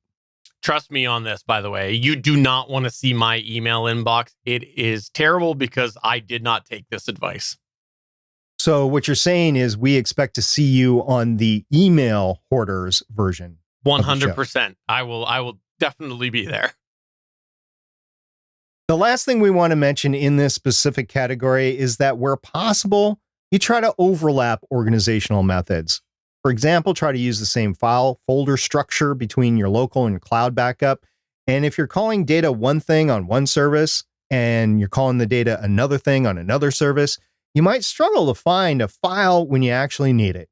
Trust me on this, by the way. You do not want to see my email inbox. It is terrible because I did not take this advice. So what you're saying is we expect to see you on the email hoarders version. 100%. I will definitely be there. The last thing we want to mention in this specific category is that where possible, you try to overlap organizational methods. For example, try to use the same file folder structure between your local and cloud backup. And if you're calling data one thing on one service and you're calling the data another thing on another service, you might struggle to find a file when you actually need it.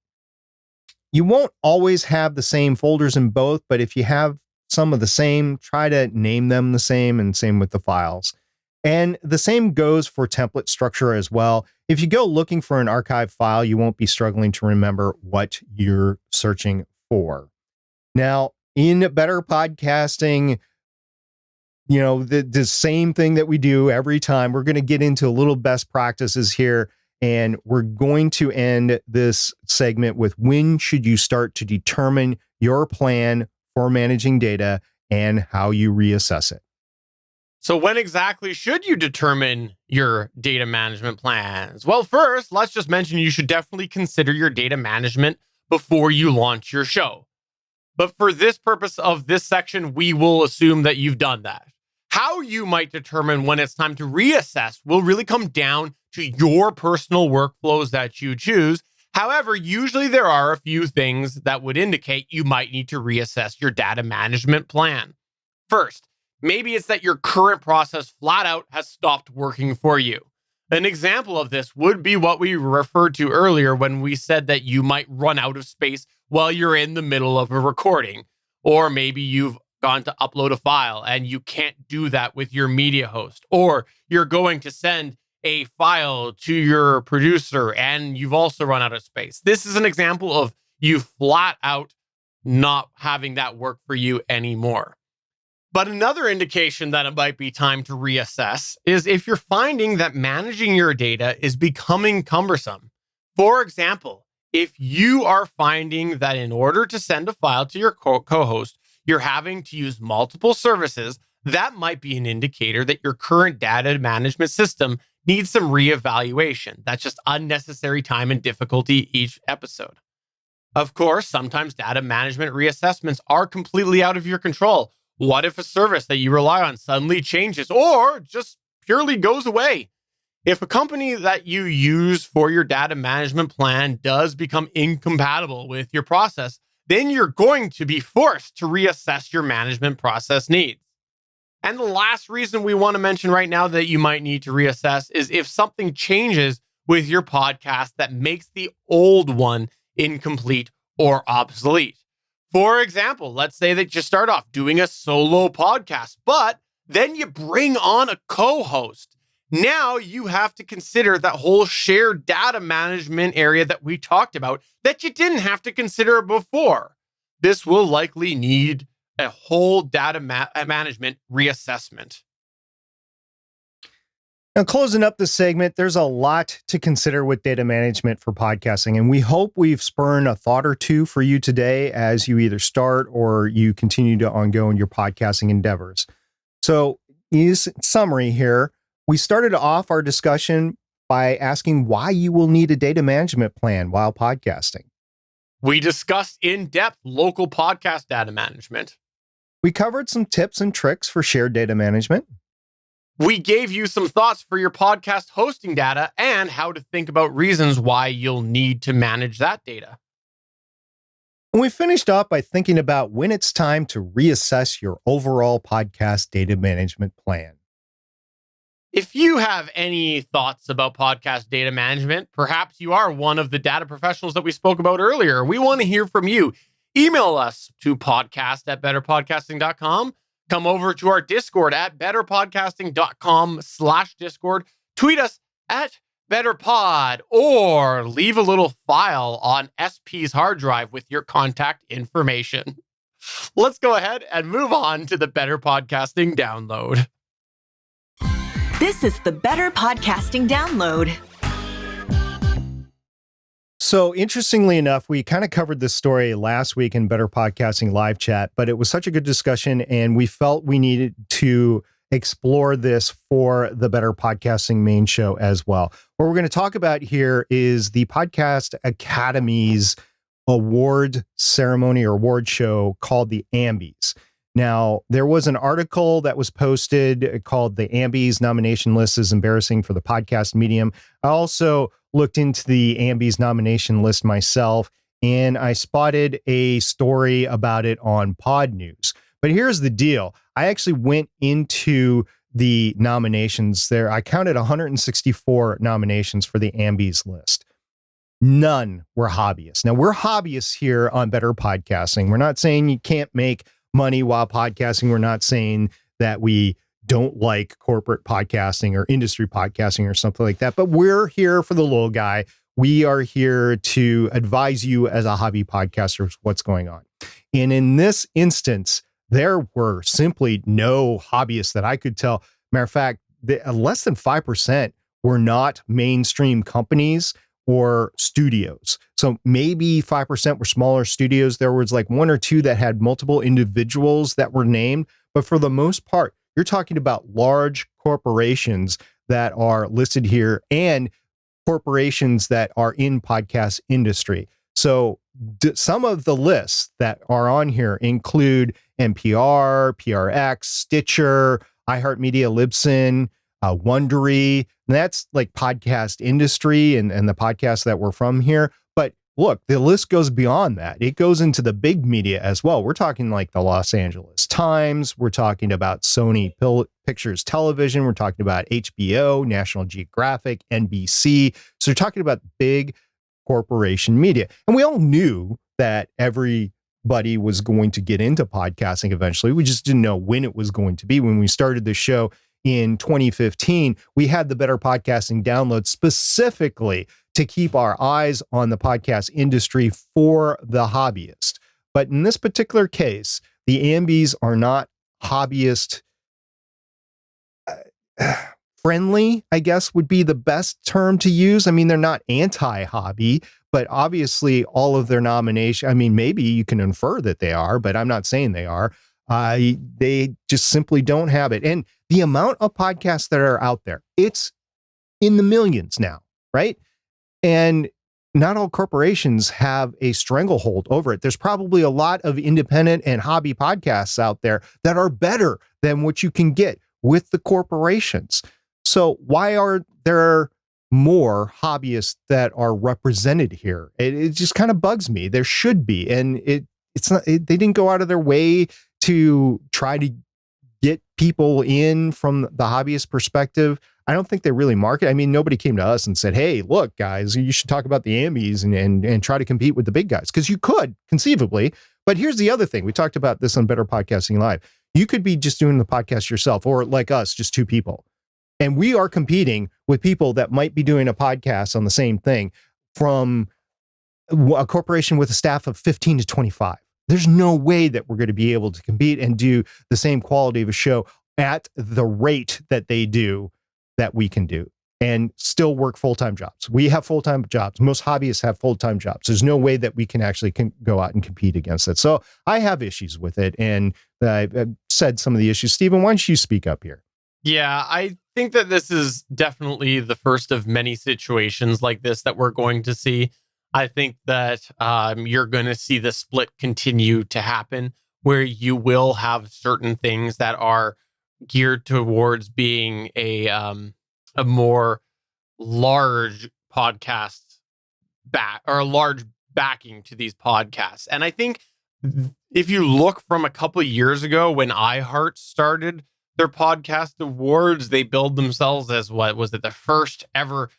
You won't always have the same folders in both, but if you have some of the same, try to name them the same, and same with the files. And the same goes for template structure as well. If you go looking for an archive file, you won't be struggling to remember what you're searching for. Now, in Better Podcasting, you know, the same thing that we do every time, we're going to get into a little best practices here, and we're going to end this segment with when should you start to determine your plan for managing data and how you reassess it. So when exactly should you determine your data management plans? Well, first, let's just mention you should definitely consider your data management before you launch your show. But for this purpose of this section, we will assume that you've done that. How you might determine when it's time to reassess will really come down to your personal workflows that you choose. However, usually there are a few things that would indicate you might need to reassess your data management plan. First, maybe it's that your current process flat out has stopped working for you. An example of this would be what we referred to earlier when we said that you might run out of space while you're in the middle of a recording. Or maybe you've gone to upload a file and you can't do that with your media host. Or you're going to send a file to your producer and you've also run out of space. This is an example of you flat out not having that work for you anymore. But another indication that it might be time to reassess is if you're finding that managing your data is becoming cumbersome. For example, if you are finding that in order to send a file to your co-host, you're having to use multiple services, that might be an indicator that your current data management system needs some reevaluation. That's just unnecessary time and difficulty each episode. Of course, sometimes data management reassessments are completely out of your control. What if a service that you rely on suddenly changes or just purely goes away? If a company that you use for your data management plan does become incompatible with your process, then you're going to be forced to reassess your management process needs. And the last reason we want to mention right now that you might need to reassess is if something changes with your podcast that makes the old one incomplete or obsolete. For example, let's say that you start off doing a solo podcast, but then you bring on a co-host. Now you have to consider that whole shared data management area that we talked about that you didn't have to consider before. This will likely need a whole data management reassessment. Now, closing up this segment, there's a lot to consider with data management for podcasting, and we hope we've spurred a thought or two for you today as you either start or you continue to ongo in your podcasting endeavors. So, in summary here, we started off our discussion by asking why you will need a data management plan while podcasting. We discussed in depth local podcast data management. We covered some tips and tricks for shared data management. We gave you some thoughts for your podcast hosting data and how to think about reasons why you'll need to manage that data. And we finished up by thinking about when it's time to reassess your overall podcast data management plan. If you have any thoughts about podcast data management, perhaps you are one of the data professionals that we spoke about earlier. We want to hear from you. Email us to podcast@betterpodcasting.com. Come over to our Discord at betterpodcasting.com/Discord. Tweet us at BetterPod or leave a little file on SP's hard drive with your contact information. Let's go ahead and move on to the Better Podcasting download. This is the Better Podcasting Download. So interestingly enough, we kind of covered this story last week in Better Podcasting live chat, but it was such a good discussion and we felt we needed to explore this for the Better Podcasting main show as well. What we're going to talk about here is the Podcast Academy's award ceremony or award show called the Ambies. Now, there was an article that was posted called The Ambies Nomination List is Embarrassing for the Podcast Medium. I also looked into the Ambies nomination list myself, and I spotted a story about it on Pod News. But here's the deal. I actually went into the nominations there. I counted 164 nominations for the Ambies list. None were hobbyists. Now, we're hobbyists here on Better Podcasting. We're not saying you can't make money while podcasting. We're not saying that we don't like corporate podcasting or industry podcasting or something like that, but we're here for the little guy. We are here to advise you as a hobby podcaster what's going on. And in this instance, there were simply no hobbyists that I could tell. Matter of fact, less than 5% were not mainstream companies or studios. So maybe 5% were smaller studios. There was like one or two that had multiple individuals that were named. But for the most part, you're talking about large corporations that are listed here and corporations that are in podcast industry. So some of the lists that are on here include NPR, PRX, Stitcher, iHeartMedia, Libsyn, Wondery. And that's like podcast industry and the podcasts that were from here. But look, the list goes beyond that. It goes into the big media as well. We're talking like the Los Angeles Times. We're talking about Sony Pictures Television. We're talking about HBO, National Geographic, NBC. So we're talking about big corporation media. And we all knew that everybody was going to get into podcasting eventually. We just didn't know when it was going to be. When we started the show in 2015, we had the Better Podcasting download specifically to keep our eyes on the podcast industry for the hobbyist. But in this particular case, the Ambies are not hobbyist friendly, I guess would be the best term to use. I mean, they're not anti-hobby, but obviously all of their nomination, I mean, maybe you can infer that they are, but I'm not saying they are. They just simply don't have it. And the amount of podcasts that are out there, it's in the millions now, right? And not all corporations have a stranglehold over it. There's probably a lot of independent and hobby podcasts out there that are better than what you can get with the corporations. So why are there more hobbyists that are represented here? It just kind of bugs me. There should be. And it's not, they didn't go out of their way to try to get people in from the hobbyist perspective. I don't think they really market. I mean, nobody came to us and said, hey, look, guys, you should talk about the Ambies and try to compete with the big guys. Because you could conceivably. But here's the other thing. We talked about this on Better Podcasting Live. You could be just doing the podcast yourself, or like us, just two people. And we are competing with people that might be doing a podcast on the same thing from a corporation with a staff of 15 to 25. There's no way that we're going to be able to compete and do the same quality of a show at the rate that they do, that we can do, and still work full-time jobs. We have full-time jobs. Most hobbyists have full-time jobs. There's no way that we can actually go out and compete against it. So I have issues with it. And I've said some of the issues. Stephen, why don't you speak up here? Yeah, I think that this is definitely the first of many situations like this that we're going to see. I think that you're going to see the split continue to happen, where you will have certain things that are geared towards being a more large podcast or a large backing to these podcasts. And I think if you look from a couple of years ago when iHeart started their podcast awards, they billed themselves as, what was it, the first ever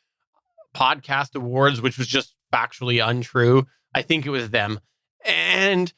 podcast awards, which was just factually untrue. I think it was them. And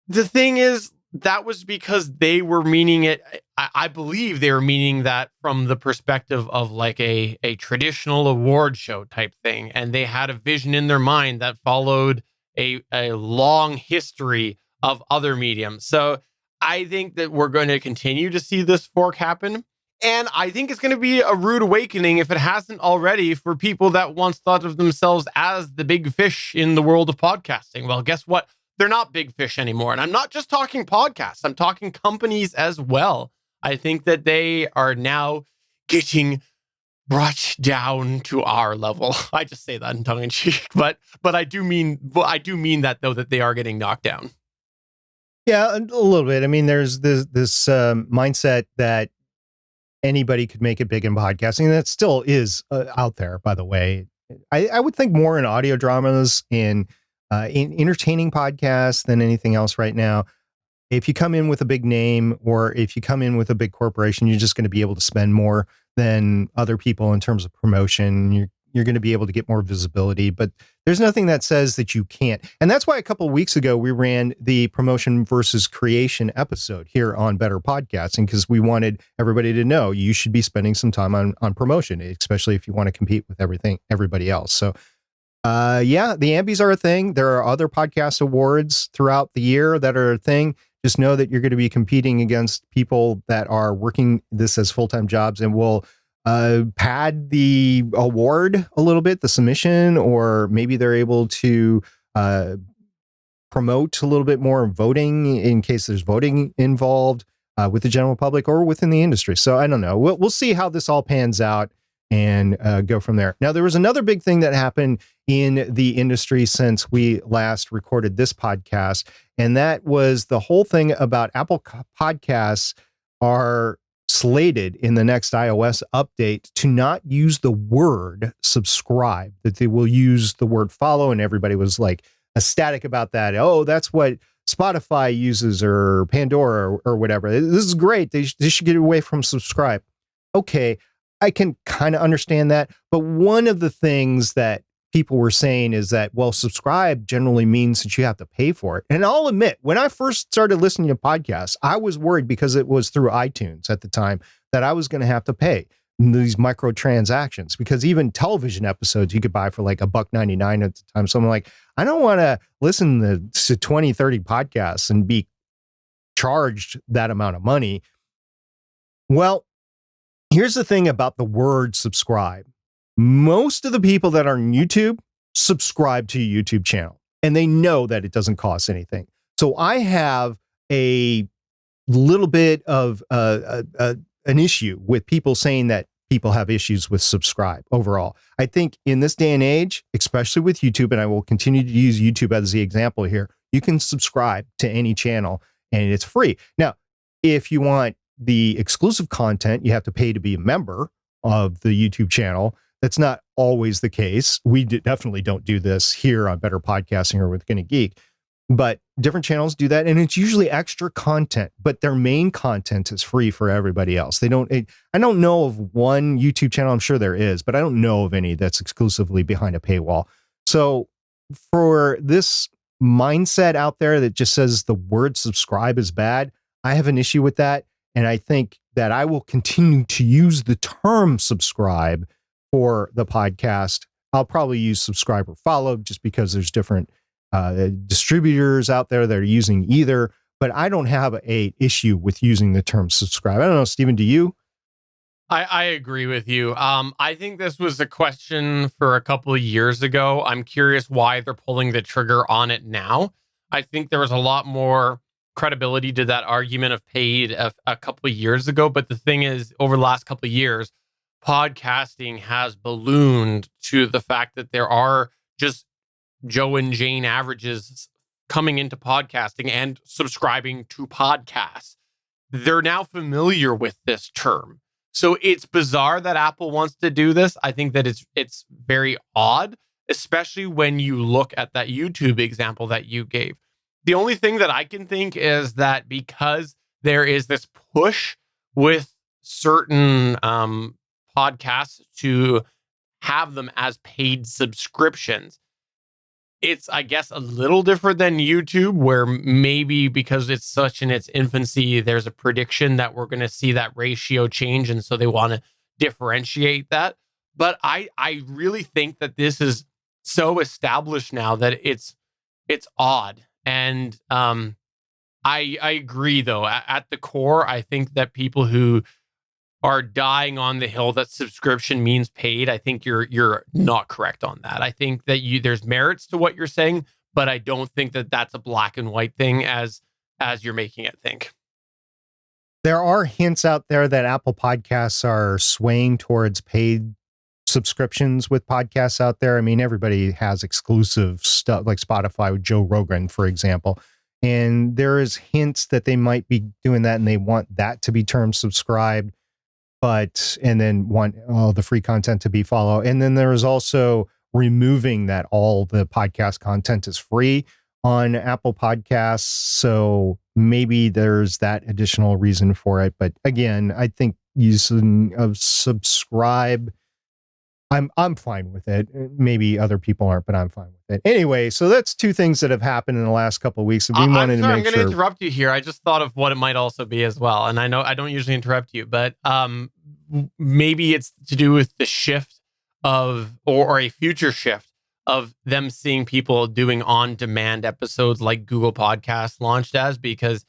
the thing is, that was because they were meaning it. I believe they were meaning that from the perspective of like a traditional award show type thing. And they had a vision in their mind that followed a long history of other mediums. So I think that we're going to continue to see this fork happen. And I think it's going to be a rude awakening, if it hasn't already, for people that once thought of themselves as the big fish in the world of podcasting. Well, guess what? They're not big fish anymore. And I'm not just talking podcasts. I'm talking companies as well. I think that they are now getting brought down to our level. I just say that in tongue in cheek, but I do mean that, though, that they are getting knocked down. Yeah, a little bit. I mean, there's this mindset that anybody could make it big in podcasting. And that still is out there, by the way. I would think more in audio dramas and in entertaining podcasts than anything else right now. If you come in with a big name, or if you come in with a big corporation, you're just going to be able to spend more than other people in terms of promotion. You're going to be able to get more visibility, but there's nothing that says that you can't. And that's why a couple of weeks ago, we ran the promotion versus creation episode here on Better Podcasting, because we wanted everybody to know you should be spending some time on promotion, especially if you want to compete with everybody else. So yeah, the Ambies are a thing. There are other podcast awards throughout the year that are a thing. Just know that you're going to be competing against people that are working this as full-time jobs and will pad the award a little bit, the submission, or maybe they're able to promote a little bit more voting in case there's voting involved with the general public or within the industry. So I don't know. We'll see how this all pans out. and go from there. Now, there was another big thing that happened in the industry since we last recorded this podcast, and that was the whole thing about Apple Podcasts are slated in the next iOS update to not use the word subscribe, that they will use the word follow, and everybody was like ecstatic about that. Oh, that's what Spotify uses, or Pandora, or whatever. This is great. They should get away from subscribe. Okay, I can kind of understand that. But one of the things that people were saying is that, well, subscribe generally means that you have to pay for it. And I'll admit, when I first started listening to podcasts, I was worried because it was through iTunes at the time that I was going to have to pay these microtransactions, because even television episodes you could buy for like $1.99 at the time. So I'm like, I don't want to listen to 20, 30 podcasts and be charged that amount of money. Well, here's the thing about the word subscribe. Most of the people that are on YouTube subscribe to your YouTube channel, and they know that it doesn't cost anything. So I have a little bit of an issue with people saying that people have issues with subscribe overall. I think in this day and age, especially with YouTube, and I will continue to use YouTube as the example here, you can subscribe to any channel and it's free. Now, if you want the exclusive content, you have to pay to be a member of the YouTube channel. That's not always the case. We definitely don't do this here on Better Podcasting or with GonnaGeek, but different channels do that, and it's usually extra content, but their main content is free for everybody else. I don't know of one YouTube channel, I'm sure there is, but I don't know of any that's exclusively behind a paywall. So for this mindset out there that just says the word subscribe is bad, I have an issue with that. And I think that I will continue to use the term subscribe for the podcast. I'll probably use subscribe or follow just because there's different distributors out there that are using either, but I don't have a issue with using the term subscribe. I don't know, Stephen, do you? I agree with you. I think this was a question for a couple of years ago. I'm curious why they're pulling the trigger on it now. I think there was a lot more credibility to that argument of paid a couple of years ago. But the thing is, over the last couple of years, podcasting has ballooned to the fact that there are just Joe and Jane averages coming into podcasting and subscribing to podcasts. They're now familiar with this term. So it's bizarre that Apple wants to do this. I think that it's very odd, especially when you look at that YouTube example that you gave. The only thing that I can think is that because there is this push with certain podcasts to have them as paid subscriptions, it's, I guess, a little different than YouTube, where maybe because it's such in its infancy, there's a prediction that we're going to see that ratio change. And so they want to differentiate that. But I really think that this is so established now that it's odd. And I agree, though. At the core, I think that people who are dying on the hill that subscription means paid, I think you're not correct on that. I think that there's merits to what you're saying, but I don't think that that's a black and white thing as you're making it think. There are hints out there that Apple Podcasts are swaying towards paid subscriptions with podcasts out there. I mean, everybody has exclusive stuff like Spotify with Joe Rogan, for example. And there is hints that they might be doing that and they want that to be term subscribed, and then want all the free content to be follow. And then there is also removing that all the podcast content is free on Apple Podcasts. So maybe there's that additional reason for it. But again, I think using of subscribe, I'm fine with it. Maybe other people aren't, but I'm fine with it. Anyway, so that's two things that have happened in the last couple of weeks. I'm going to interrupt you here. I just thought of what it might also be as well. And I know I don't usually interrupt you, but maybe it's to do with the shift of, or a future shift of them seeing people doing on-demand episodes like Google Podcasts launched as, because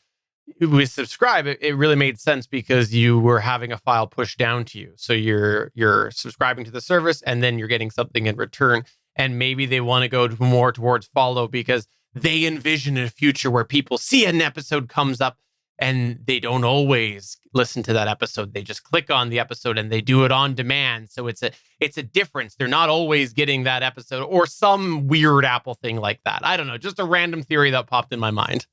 with subscribe, it really made sense because you were having a file pushed down to you. So you're subscribing to the service and then you're getting something in return. And maybe they want to go more towards follow because they envision a future where people see an episode comes up and they don't always listen to that episode. They just click on the episode and they do it on demand. So it's a difference. They're not always getting that episode, or some weird Apple thing like that. I don't know, just a random theory that popped in my mind.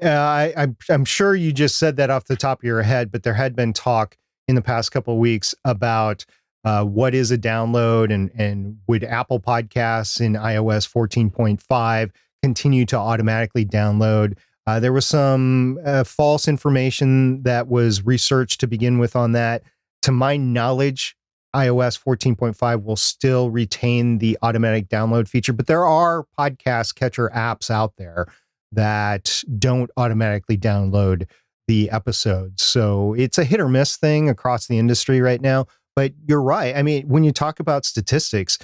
Yeah, I'm sure you just said that off the top of your head, but there had been talk in the past couple of weeks about what is a download, and would Apple Podcasts in iOS 14.5 continue to automatically download. There was some false information that was researched to begin with on that. To my knowledge, iOS 14.5 will still retain the automatic download feature, but there are podcast catcher apps out there that don't automatically download the episodes. So it's a hit or miss thing across the industry right now. But you're right. I mean, when you talk about statistics,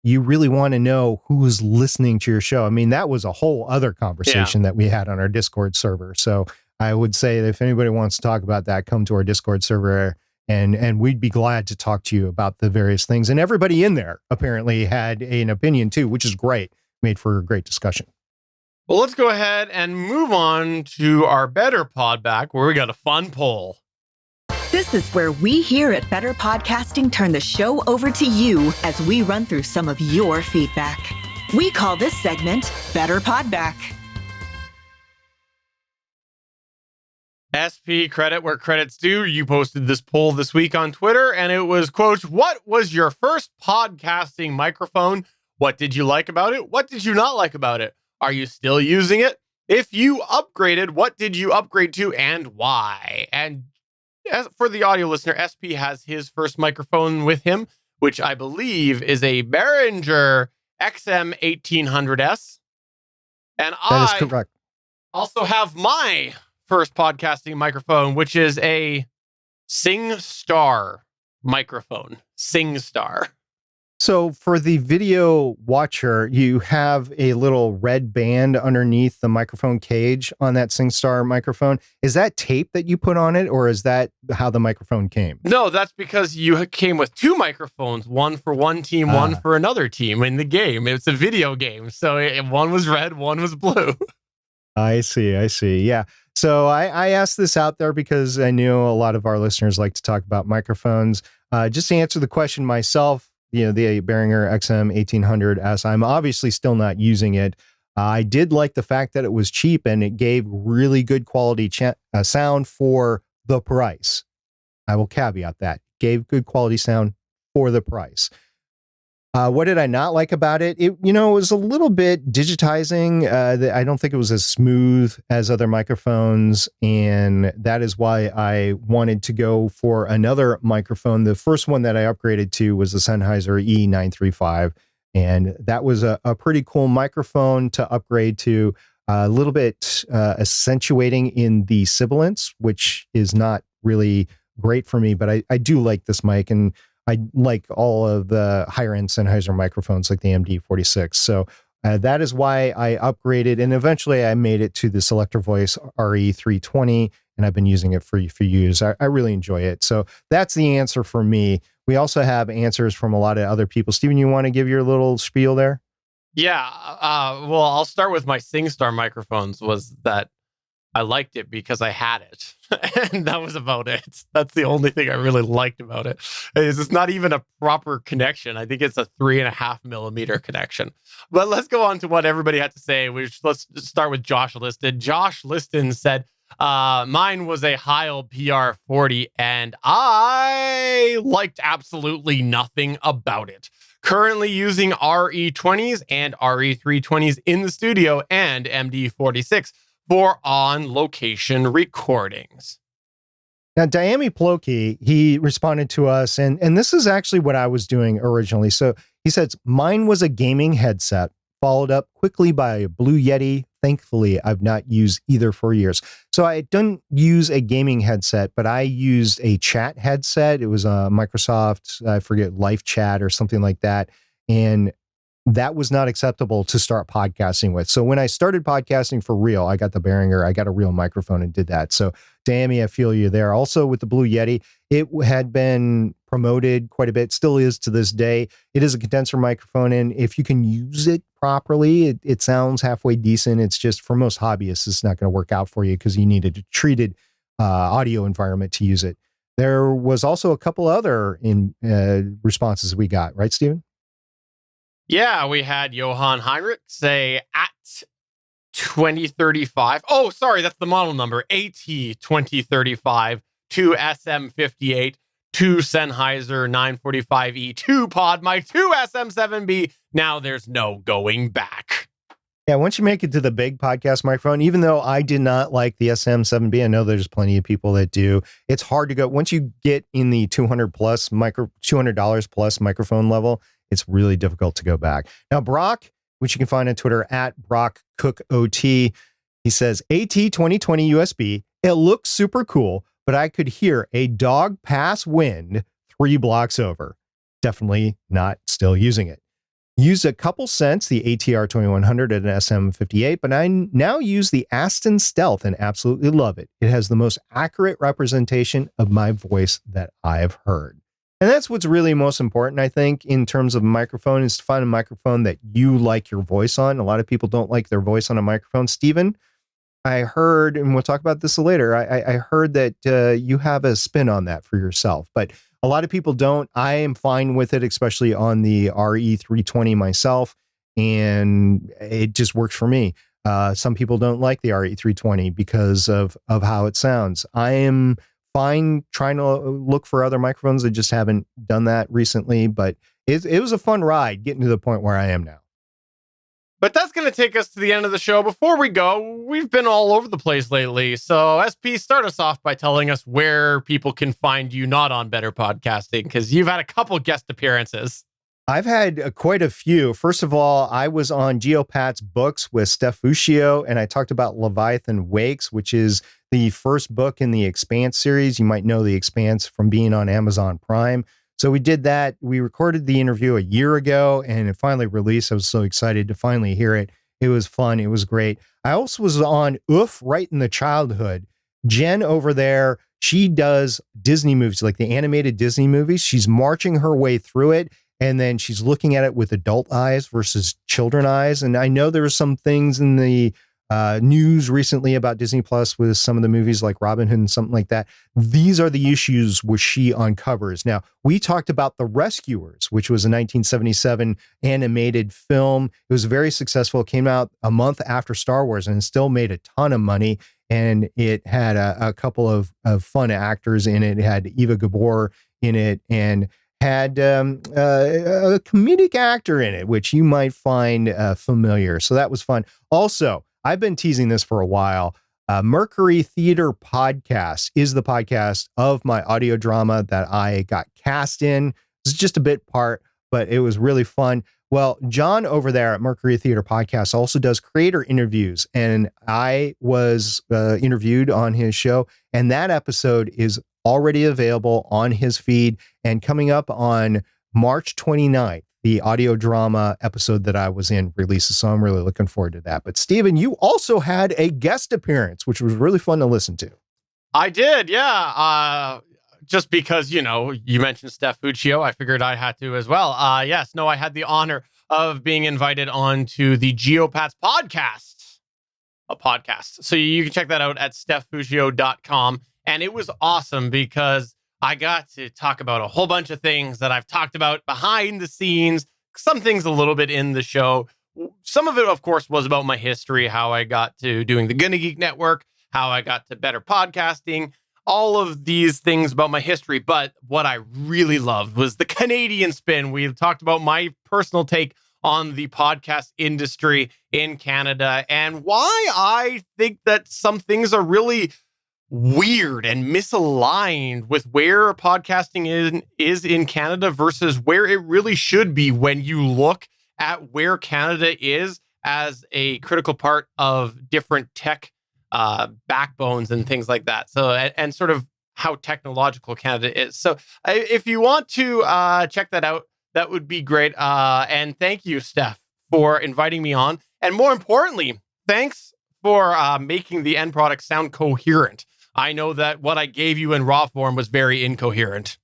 you really want to know who's listening to your show. I mean, that was a whole other conversation that we had on our Discord server. So I would say that if anybody wants to talk about that, come to our Discord server, and we'd be glad to talk to you about the various things. And everybody in there apparently had an opinion too, which is great. Made for a great discussion. Well, let's go ahead and move on to our Better Podback, where we got a fun poll. This is where we here at Better Podcasting turn the show over to you as we run through some of your feedback. We call this segment Better Podback. SP, credit where credit's due. You posted this poll this week on Twitter, and it was, quote, what was your first podcasting microphone? What did you like about it? What did you not like about it? Are you still using it? If you upgraded, what did you upgrade to and why? And as for the audio listener, SP has his first microphone with him, which I believe is a Behringer XM 1800S. And that is correct. Also have my first podcasting microphone, which is a SingStar microphone. SingStar. So for the video watcher, you have a little red band underneath the microphone cage on that SingStar microphone. Is that tape that you put on it, or is that how the microphone came? No, that's because you came with two microphones, one for one team, one for another team in the game. It's a video game. So one was red, one was blue. I see. Yeah. So I asked this out there because I knew a lot of our listeners like to talk about microphones. Just to answer the question myself, the Behringer XM 1800S, I'm obviously still not using it. I did like the fact that it was cheap and it gave really good quality sound for the price. I will caveat that. Gave good quality sound for the price. What did I not like about it? It was a little bit digitizing. I don't think it was as smooth as other microphones, and that is why I wanted to go for another microphone. The first one that I upgraded to was the Sennheiser E935, and that was a pretty cool microphone to upgrade to. A little bit accentuating in the sibilance, which is not really great for me, but I do like this mic, and I like all of the higher end Sennheiser microphones like the MD46. So that is why I upgraded, and eventually I made it to the Selector Voice RE320, and I've been using it for years. I really enjoy it. So that's the answer for me. We also have answers from a lot of other people. Steven, you want to give your little spiel there? Yeah. Well, I'll start with my SingStar microphones. Was that I liked it because I had it. And that was about it. That's the only thing I really liked about it. It's not even a proper connection. I think it's a 3.5 millimeter connection. But let's go on to what everybody had to say. Let's start with Josh Liston. Josh Liston said, mine was a Heil PR40 and I liked absolutely nothing about it. Currently using RE20s and RE320s in the studio and MD46 for on-location recordings. Now, Diami Ploki, he responded to us, and this is actually what I was doing originally. So he says, mine was a gaming headset, followed up quickly by a Blue Yeti. Thankfully, I've not used either for years. So I didn't use a gaming headset, but I used a chat headset. It was a Microsoft, I forget, Life Chat or something like that. And that was not acceptable to start podcasting with. So when I started podcasting for real, I got the Behringer, I got a real microphone and did that. So Dammy, I feel you there. Also with the Blue Yeti, it had been promoted quite a bit, still is to this day. It is a condenser microphone, and if you can use it properly, it sounds halfway decent. It's just for most hobbyists, it's not going to work out for you because you need a treated audio environment to use it. There was also a couple other responses we got, right, Stephen? Yeah, we had Johann Heinrich say at 2035. Oh, sorry, that's the model number. AT 2035, 2 SM58, 2 Sennheiser 945E, 2 Pod Mic, 2 SM7B. Now there's no going back. Yeah, once you make it to the big podcast microphone, even though I did not like the SM7B, I know there's plenty of people that do. It's hard to go. Once you get in the $200 plus microphone level, it's really difficult to go back. Now, Brock, which you can find on Twitter at BrockCookOT, he says, AT 2020 USB, it looks super cool, but I could hear a dog pass wind 3 blocks over. Definitely not still using it. Used a couple cents, the ATR 2100 and SM58, but I now use the Aston Stealth and absolutely love it. It has the most accurate representation of my voice that I've heard. And that's what's really most important, I think, in terms of a microphone, is to find a microphone that you like your voice on. A lot of people don't like their voice on a microphone. Stephen, I heard, and we'll talk about this later, I heard that you have a spin on that for yourself, but a lot of people don't. I am fine with it, especially on the RE320 myself, and it just works for me. Some people don't like the RE320 because of how it sounds. I am fine trying to look for other microphones. I just haven't done that recently, but it was a fun ride getting to the point where I am now. But that's going to take us to the end of the show. Before we go, we've been all over the place lately. So, SP, start us off by telling us where people can find you not on Better Podcasting, because you've had a couple guest appearances. I've had quite a few. First of all, I was on Geopat's Books with Steph Fuccio, and I talked about Leviathan Wakes, which is the first book in the Expanse series. You might know the Expanse from being on Amazon Prime. So we did that. We recorded the interview a year ago, and it finally released. I was so excited to finally hear it. It was fun. It was great. I also was on Oof, Right in the Childhood. Jen over there, she does Disney movies, like the animated Disney movies. She's marching her way through it, and then she's looking at it with adult eyes versus children eyes. And I know there were some things in the news recently about Disney Plus with some of the movies like Robin Hood and something like that. These are the issues which she uncovers. Now, we talked about The Rescuers, which was a 1977 animated film. It was very successful. It came out a month after Star Wars and it still made a ton of money. And it had a couple of fun actors in it. It had Eva Gabor in it and had a comedic actor in it, which you might find familiar. So that was fun. Also, I've been teasing this for a while. Mercury Theater Podcast is the podcast of my audio drama that I got cast in. It's just a bit part, but it was really fun. Well, John over there at Mercury Theater Podcast also does creator interviews, and I was interviewed on his show, and that episode is already available on his feed, and coming up on March 29th, the audio drama episode that I was in releases. So I'm really looking forward to that. But Stephen, you also had a guest appearance, which was really fun to listen to. I did, yeah. Just because, you mentioned Steph Fuccio, I figured I had to as well. I had the honor of being invited on to the Geopats podcast, a podcast. So you can check that out at stephfuccio.com. And it was awesome because I got to talk about a whole bunch of things that I've talked about behind the scenes, some things a little bit in the show. Some of it, of course, was about my history, how I got to doing the GonnaGeek network, how I got to Better Podcasting, all of these things about my history. But what I really loved was the Canadian spin. We talked about my personal take on the podcast industry in Canada and why I think that some things are really weird and misaligned with where podcasting is in Canada versus where it really should be when you look at where Canada is as a critical part of different tech backbones and things like that. So, and sort of how technological Canada is. So if you want to check that out, that would be great. And thank you, Steph, for inviting me on. And more importantly, thanks for making the end product sound coherent. I know that what I gave you in raw form was very incoherent.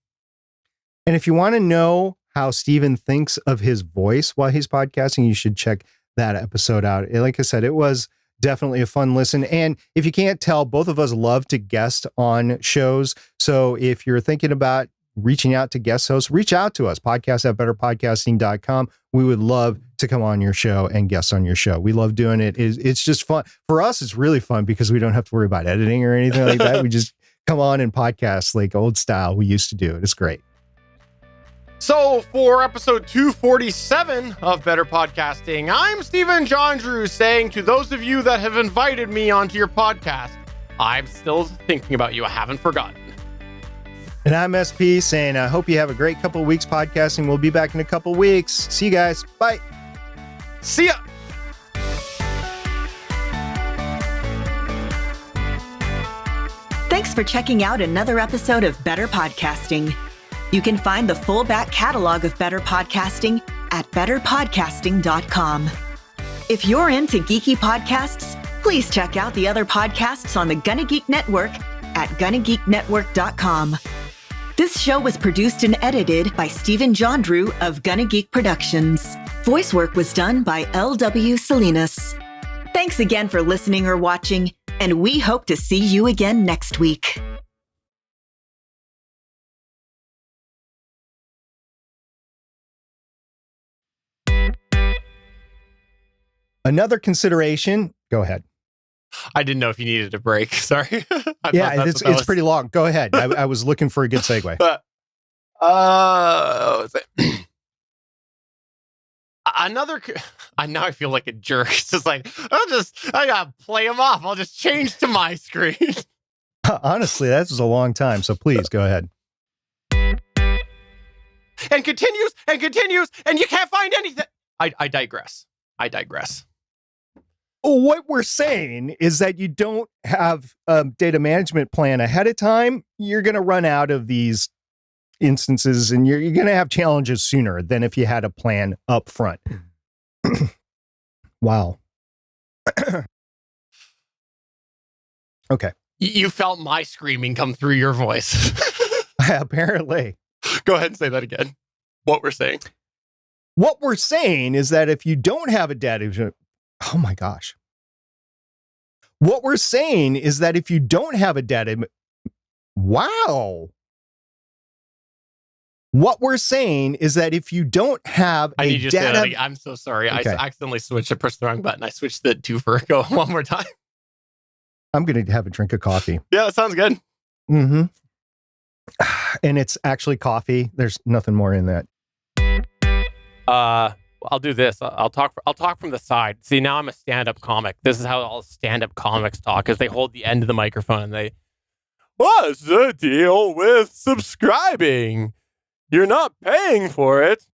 And if you want to know how Stephen thinks of his voice while he's podcasting, you should check that episode out. Like I said, it was Definitely a fun listen. And if you can't tell, both of us love to guest on shows. So if you're thinking about reaching out to guest hosts, reach out to us, podcast@betterpodcasting.com. We would love to come on your show and guest on your show. We love doing it. It's just fun. For us, it's really fun because we don't have to worry about editing or anything like that. We just come on and podcast like old style we used to do it. It's great. So for episode 247 of Better Podcasting, I'm Stephen Jondrew saying to those of you that have invited me onto your podcast, I'm still thinking about you. I haven't forgotten. And I'm SP saying, I hope you have a great couple of weeks podcasting. We'll be back in a couple of weeks. See you guys. Bye. See ya. Thanks for checking out another episode of Better Podcasting. You can find the full back catalog of Better Podcasting at betterpodcasting.com. If you're into geeky podcasts, please check out the other podcasts on the GonnaGeek Network at GonnaGeekNetwork.com. This show was produced and edited by Stephen Jondrew of GonnaGeek Productions. Voice work was done by L.W. Salinas. Thanks again for listening or watching, and we hope to see you again next week. Another consideration. Go ahead. I didn't know if you needed a break. Sorry. Yeah, it's pretty long. Go ahead. I was looking for a good segue. Now I feel like a jerk. It's just like, I gotta play them off. I'll just change to my screen. Honestly, that was a long time. So please go ahead. And continues, and you can't find anything. I digress. What we're saying is that you don't have a data management plan ahead of time. You're going to run out of these instances and you're going to have challenges sooner than if you had a plan up front. Wow. Okay. You felt my screaming come through your voice. Apparently. Go ahead and say that again. What we're saying. What we're saying is that if you don't have a data... Oh my gosh. What we're saying is that if you don't have a data... Wow. What we're saying is that if you don't have I a need you to data... say that again. I'm so sorry. Okay. I accidentally switched. I pressed the wrong button. I switched the two for go one more time. I'm going to have a drink of coffee. Yeah, that sounds good. Mm-hmm. And it's actually coffee. There's nothing more in that. I'll do this. I'll talk from the side. See, now I'm a stand-up comic. This is how all stand-up comics talk, is they hold the end of the microphone and they, what's the deal with subscribing? You're not paying for it.